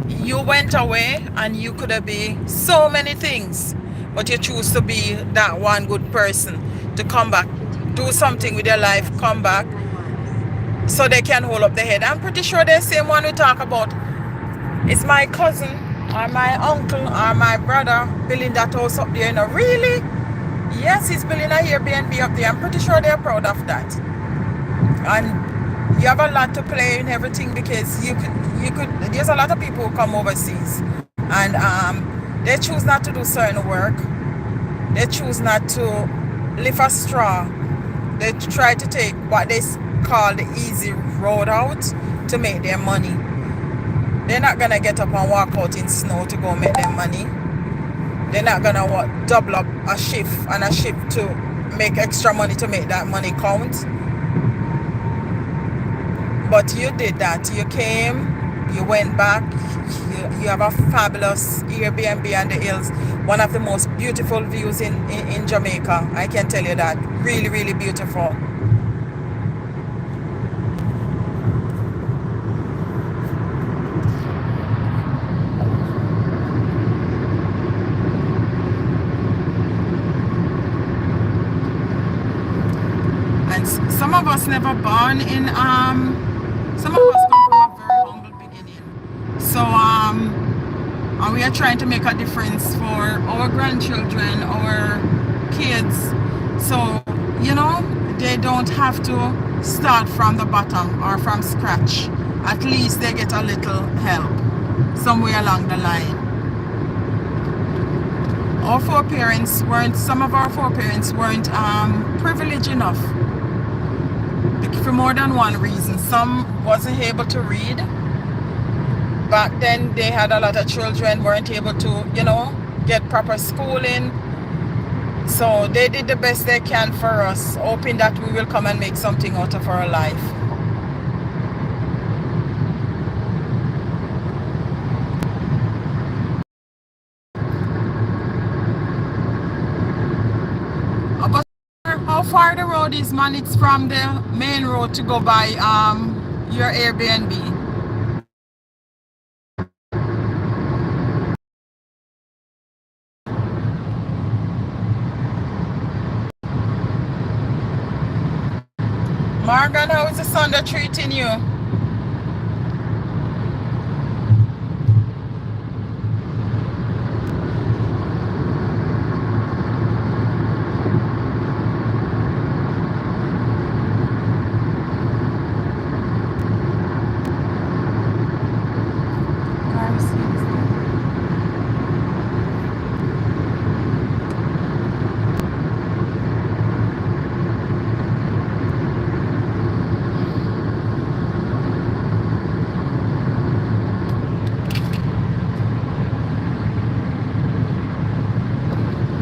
you went away and you could have been so many things, but you choose to be that one good person to come back, do something with your life, come back, so they can hold up their head. I'm pretty sure the same one we talk about. It's my cousin or my uncle or my brother building that house up there, you know. Really? Yes, he's building a Airbnb up there. I'm pretty sure they're proud of that. And you have a lot to play in everything, because you could there's a lot of people who come overseas and they choose not to do certain work. They choose not to lift a straw. They try to take what they call the easy road out to make their money. They're not gonna get up and walk out in snow to go make their money. They're not gonna double up a shift and a shift to make extra money to make that money count. But you did that. You came, you went back, you have a fabulous Airbnb on the hills. One of the most beautiful views in Jamaica. I can tell you that. Really, really beautiful. Some of us never born in some of us come from a very humble beginning, so and we are trying to make a difference for our grandchildren, our kids, so you know, they don't have to start from the bottom or from scratch. At least they get a little help somewhere along the line. Some of our foreparents weren't privileged enough for more than one reason. Some wasn't able to read. Back then they had a lot of children weren't able to, you know, get proper schooling. So they did the best they can for us, hoping that we will come and make something out of our life. How far the road is, man? It's from the main road to go by your Airbnb. Morgan, how is the Sunday treating you?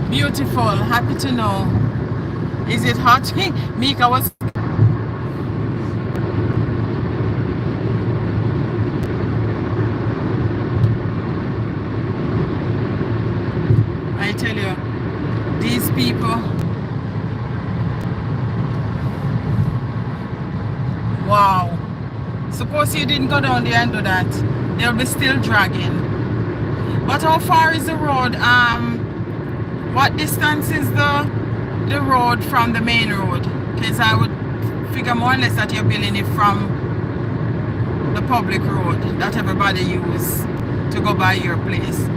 Beautiful. Happy to know. Is it hot? Mika was. I tell you, these people. Wow. Suppose you didn't go down there and do that. They'll be still dragging. But how far is the road? What distance is the road from the main road? Because I would figure more or less that you're building it from the public road that everybody use to go by your place.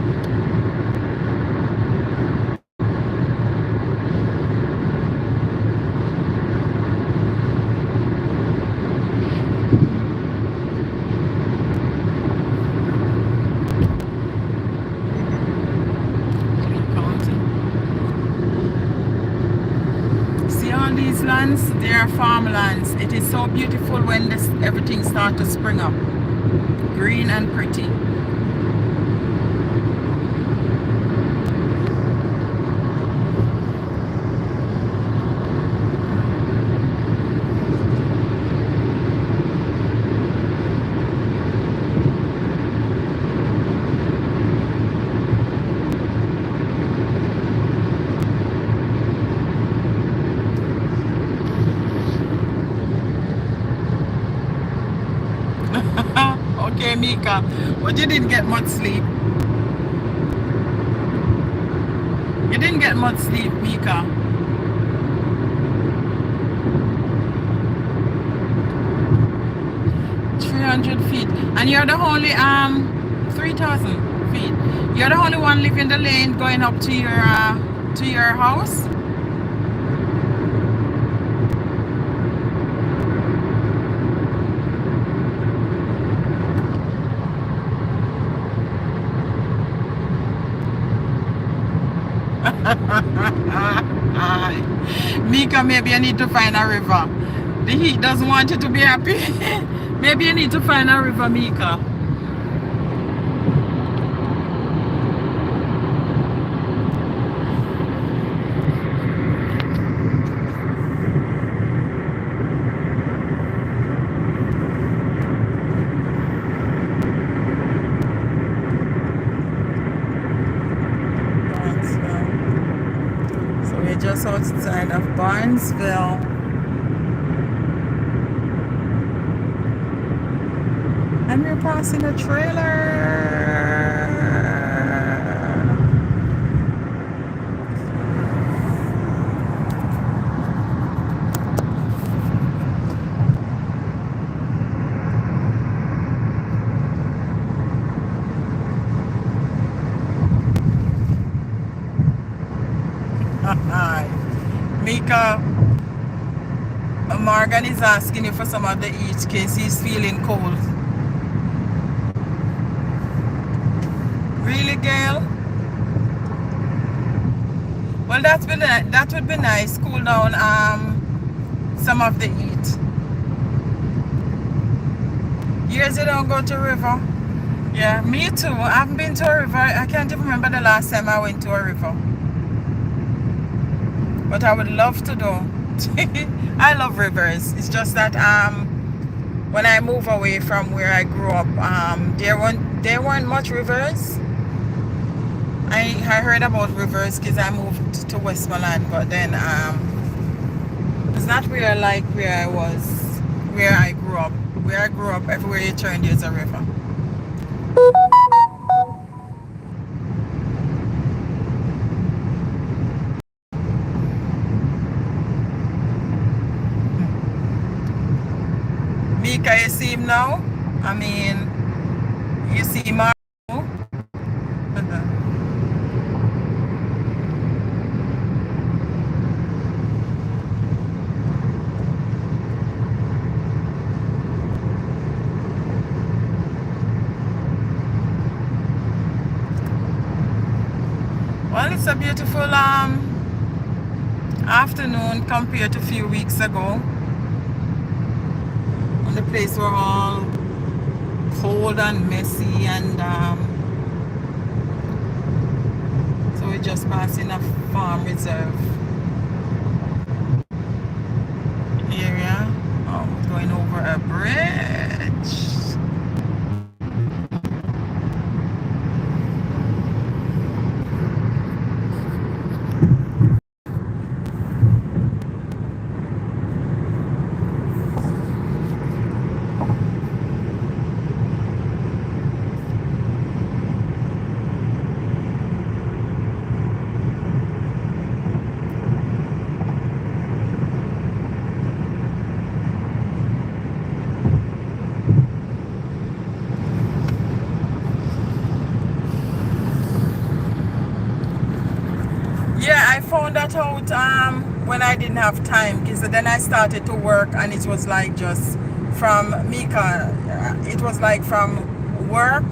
Lands, they are farmlands. It is so beautiful when everything starts to spring up, green and pretty. Okay, Mika, but you didn't get much sleep. You didn't get much sleep, Mika. feet, and you're the only 3,000 feet. You're the only one living the lane going up to your house. Mika, maybe you need to find a river. The heat doesn't want you to be happy. Maybe you need to find a river, Mika. So we're just outside of Barnesville. And we're passing a trailer. Mika, Morgan is asking you for some of the each case he's feeling cold. Really, Gail? Well, that would be nice. Cool down some of the heat. Years you don't go to river. Yeah, me too. I haven't been to a river. I can't even remember the last time I went to a river. But I would love to do. I love rivers. It's just that when I move away from where I grew up, there weren't much rivers. I heard about rivers because I moved to Westmoreland, but then it's not where I like where I was, where I grew up. Where I grew up, everywhere you turn there's a river. Mika, you see him now? I mean, you see Mark? Well, it's a beautiful afternoon compared to a few weeks ago. And the place were all cold and messy, and so we're just passing a farm reserve area. Oh, going over a bridge. Yeah, I found that out when I didn't have time, because then I started to work and it was like just from Mika, it was like from work,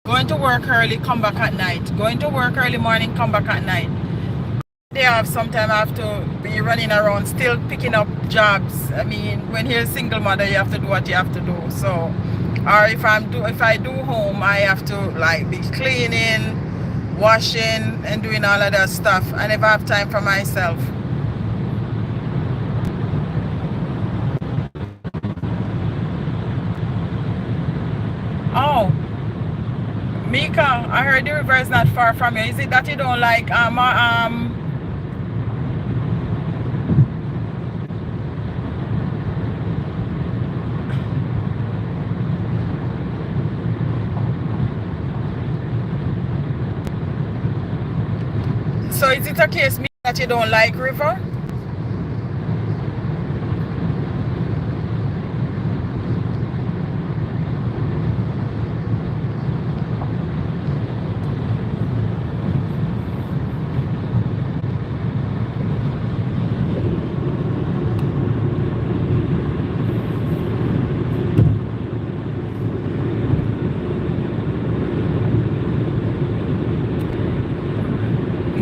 going to work early, come back at night, going to work early morning, come back at night. They have sometime I have to be running around still picking up jobs. I mean, when you're a single mother, you have to do what you have to do. So, or if I do home, I have to like be cleaning, washing and doing all of that stuff. I never have time for myself. Oh, Mika, I heard the river is not far from you. Is it that you don't like so is it a case that you don't like river?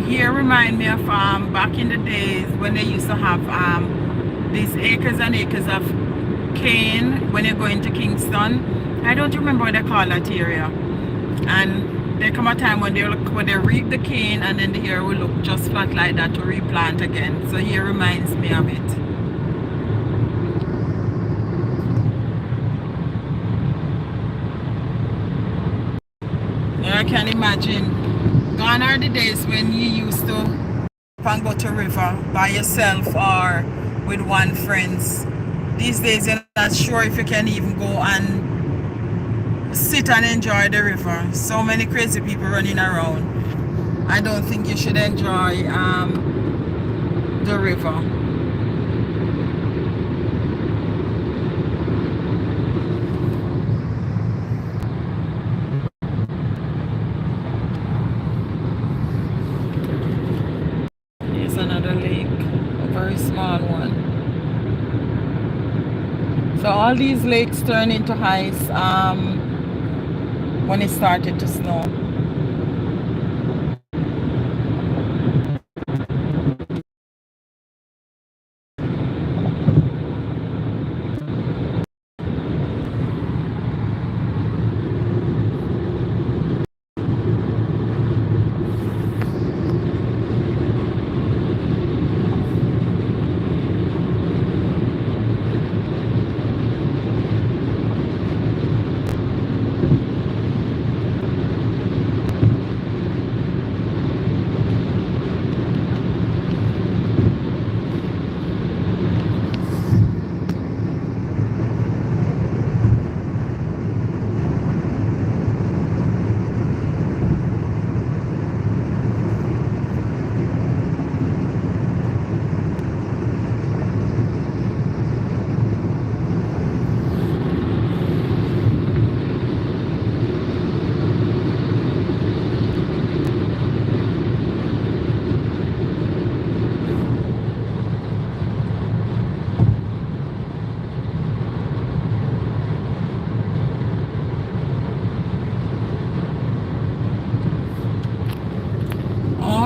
Here remind me of back in the days when they used to have these acres and acres of cane when you're going to Kingston. I don't remember what they call that area. And there come a time when they reap the cane and then the area will look just flat like that to replant again. So here reminds me of it. Yeah, I can imagine. Gone are the days when you used to go to river by yourself or with one friends. These days you're not sure if you can even go and sit and enjoy the river. So many crazy people running around. I don't think you should enjoy the river. Another lake, a very small one. So all these lakes turn into ice when it started to snow.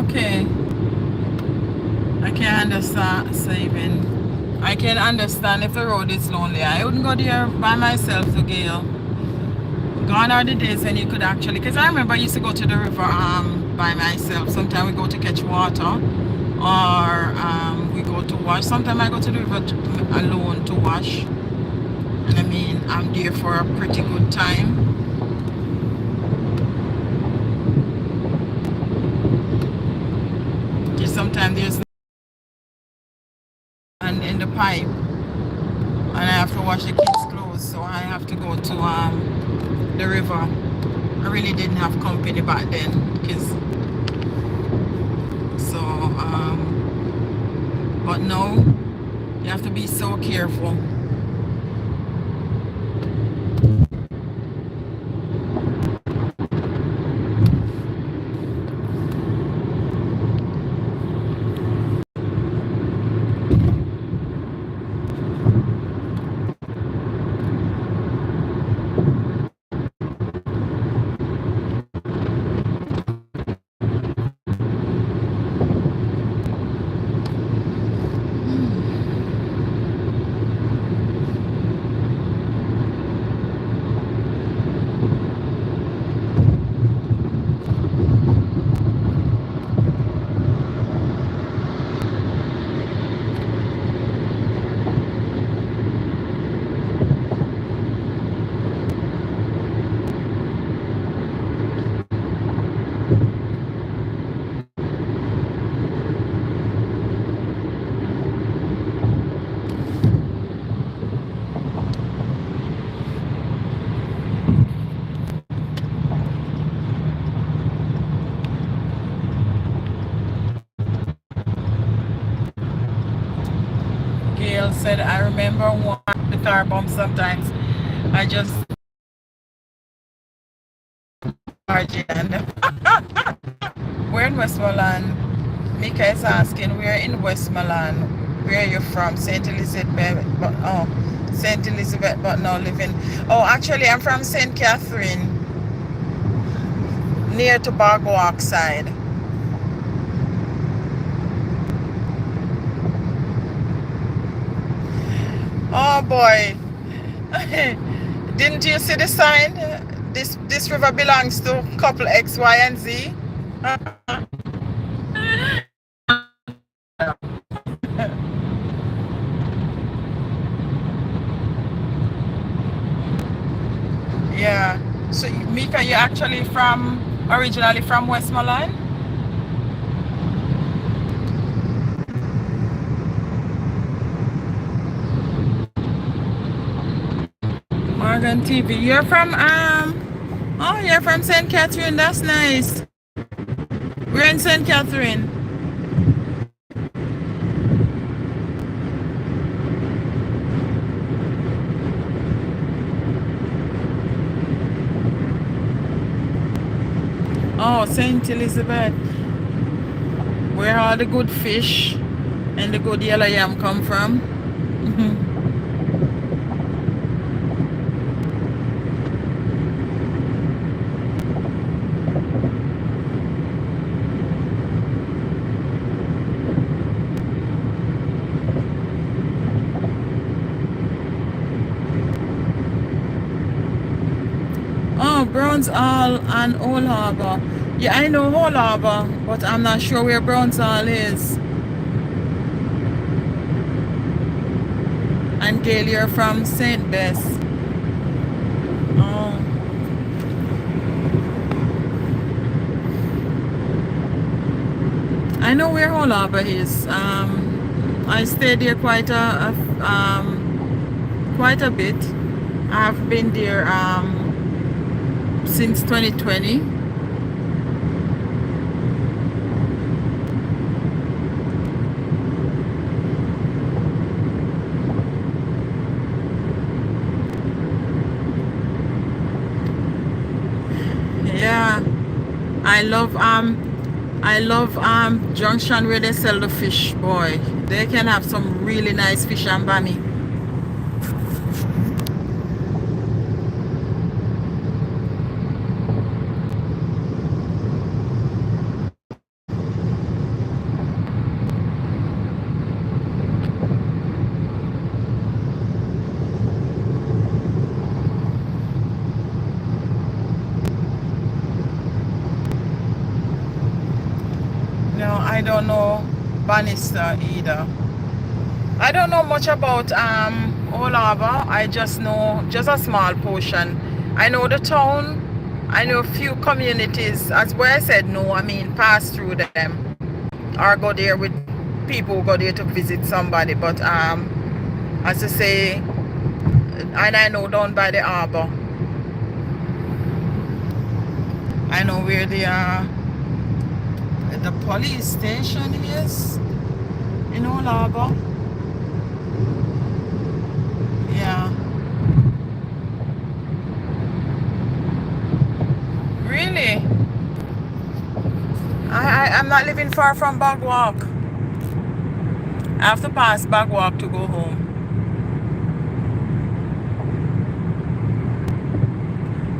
Okay. I can understand saving. I can understand if the road is lonely. I wouldn't go there by myself to go Gone are the days when you could actually, because I remember I used to go to the river by myself. Sometimes we go to catch water, or we go to wash. Sometimes I go to the river alone to wash. And I mean, I'm there for a pretty good time. Just sometimes there's and in the pipe, and I have to wash the kids' clothes, so I have to go to the river. I really didn't have company back then, because so but now you have to be so careful. Gail said, I remember one the car bump sometimes. I just RJ. We're in Westmoreland. Mika is asking, we're in Westmoreland. Where are you from? St. Elizabeth, but St. Elizabeth, but now living. Oh, actually, I'm from St. Catherine, near to Bogwalk side. Oh boy, didn't you see the sign? This river belongs to couple X, Y, and Z. Yeah. So Mika, you actually originally from Westmoreland? Morgan TV. You're from you're from St. Catherine. That's nice. We're in St. Catherine. Oh, St. Elizabeth. Where all the good fish and the good yellow yam come from. Oh, Browns Hall and Old Harbor. Yeah, I know Old Harbor, but I'm not sure where Browns Hall is. And Gail, you're from St. Bess. Oh. I know where Old Harbor is. I stayed there quite a bit. I've been there since 2020. Yeah, I love Junction where they sell the fish. Boy, they can have some really nice fish and bami. I don't know Bannister either. I don't know much about Old Harbor. I just know just a small portion. I know the town. I know a few communities. As where I said no, I mean pass through them or go there with people who go there to visit somebody. But as I say, and I know down by the harbor. I know where the police station is in Old Harbor. Yeah. Really? I'm not living far from Bagwalk. I have to pass Bagwalk to go home.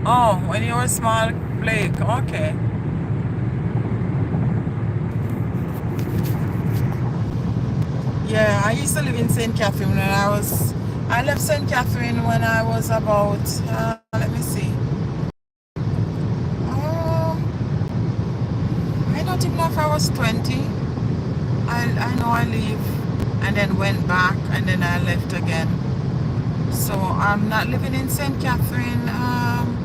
Oh, when you were small, Blake. Okay. Yeah, I used to live in St. Catherine when I left St. Catherine when I was about, let me see. I don't even know if I was 20. I know I leave and then went back and then I left again. So I'm not living in St. Catherine. I'm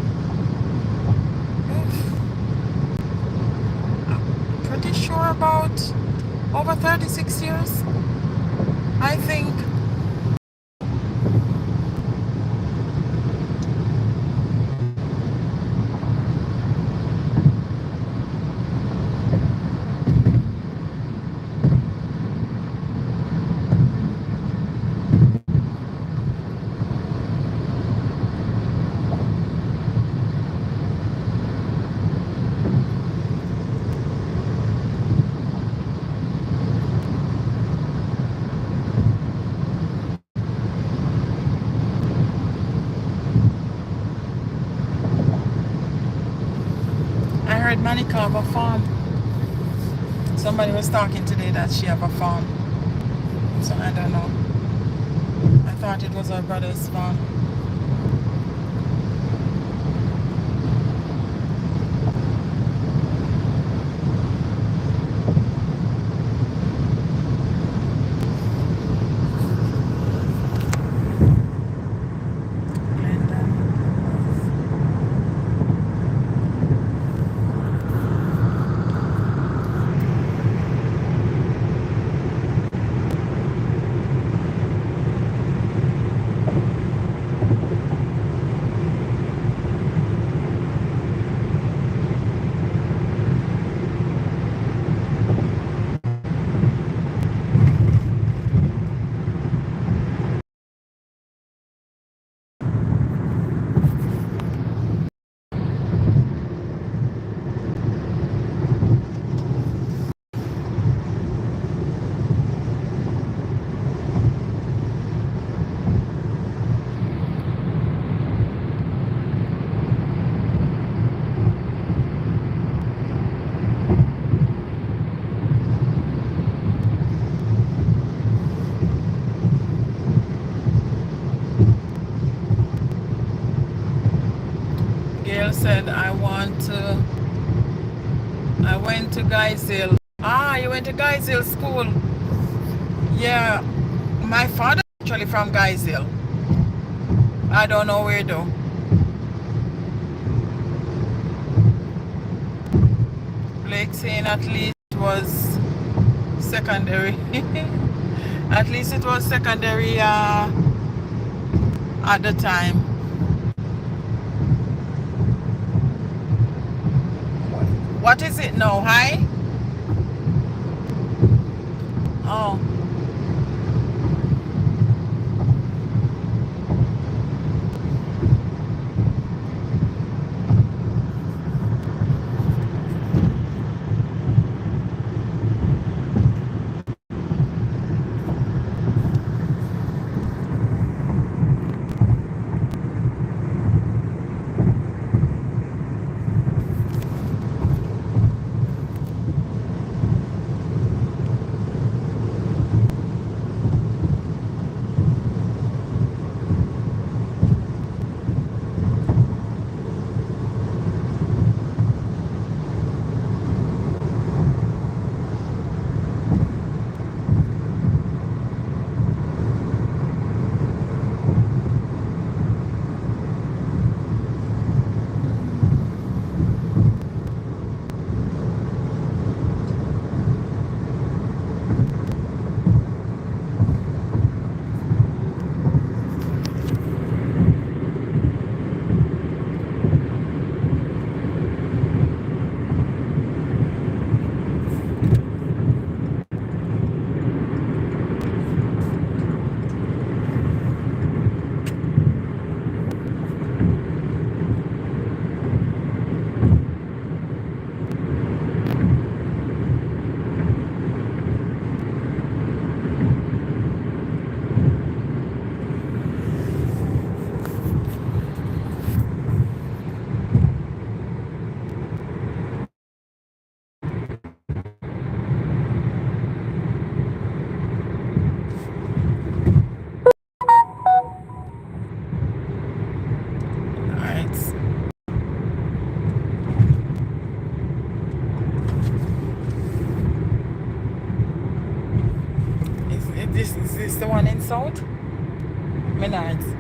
pretty sure about over 36 years, I think. I heard Monica have a farm. Somebody was talking today that she have a farm. So I don't know. I thought it was her brother's farm. Gail said, I went to Guysdale. Ah, you went to Guysdale school. Yeah, my father actually from Guysdale. I don't know where though. Blake saying at least it was secondary. At least it was secondary at the time. What is it now? High? Oh. the one in South? Menards.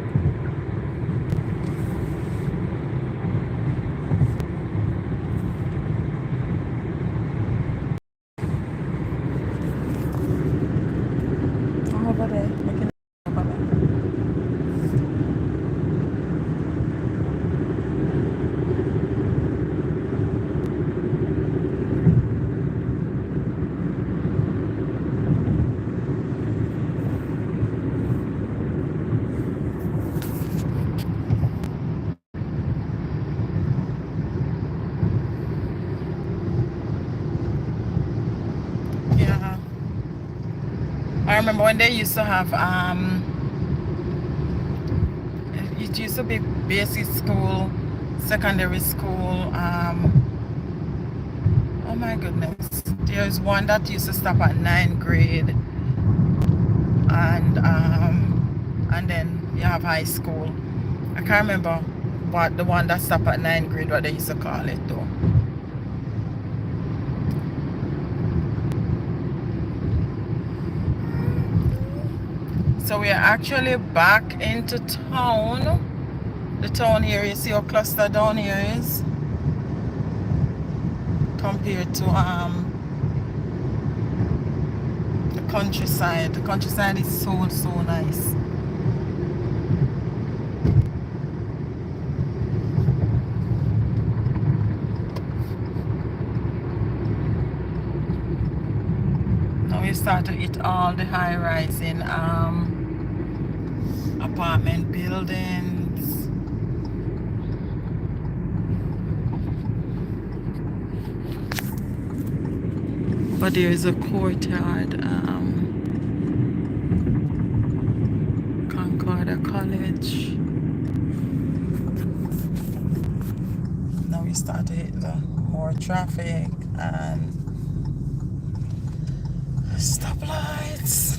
Oh, over there. Making over there. Yeah. I remember when they used to have it used to be basic school, secondary school, oh my goodness. There's one that used to stop at 9th grade, and then you have high school. I can't remember what the one that stopped at 9th grade, what they used to call it though. So we are actually back into town. The town here, you see how clustered down here is compared to the countryside. The countryside is so nice. Now we start to hit all the high-rising apartment buildings. But there is a courtyard, Concordia College. Now we start to hit the more traffic and stoplights.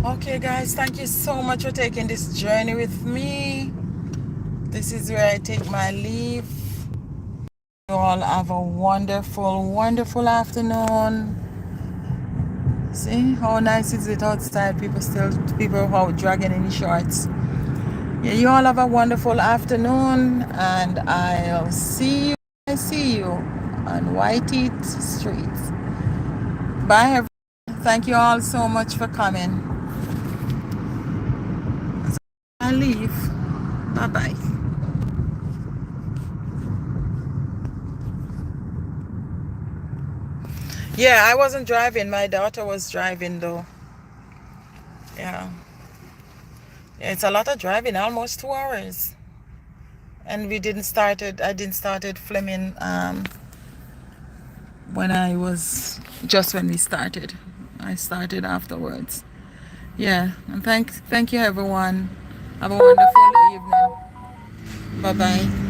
Okay guys, thank you so much for taking this journey with me. This is where I take my leave. You all have a wonderful afternoon. See how nice is it outside? People out dragging in shorts. Yeah, you all have a wonderful afternoon, and I'll see you on White Heat Street. Bye everyone. Thank you all so much for coming. I leave. Bye bye. Yeah, I wasn't driving. My daughter was driving though. Yeah. It's a lot of driving, almost 2 hours. And I didn't started filming when we started. I started afterwards. Yeah, and thank you everyone. Have a wonderful evening. Bye bye.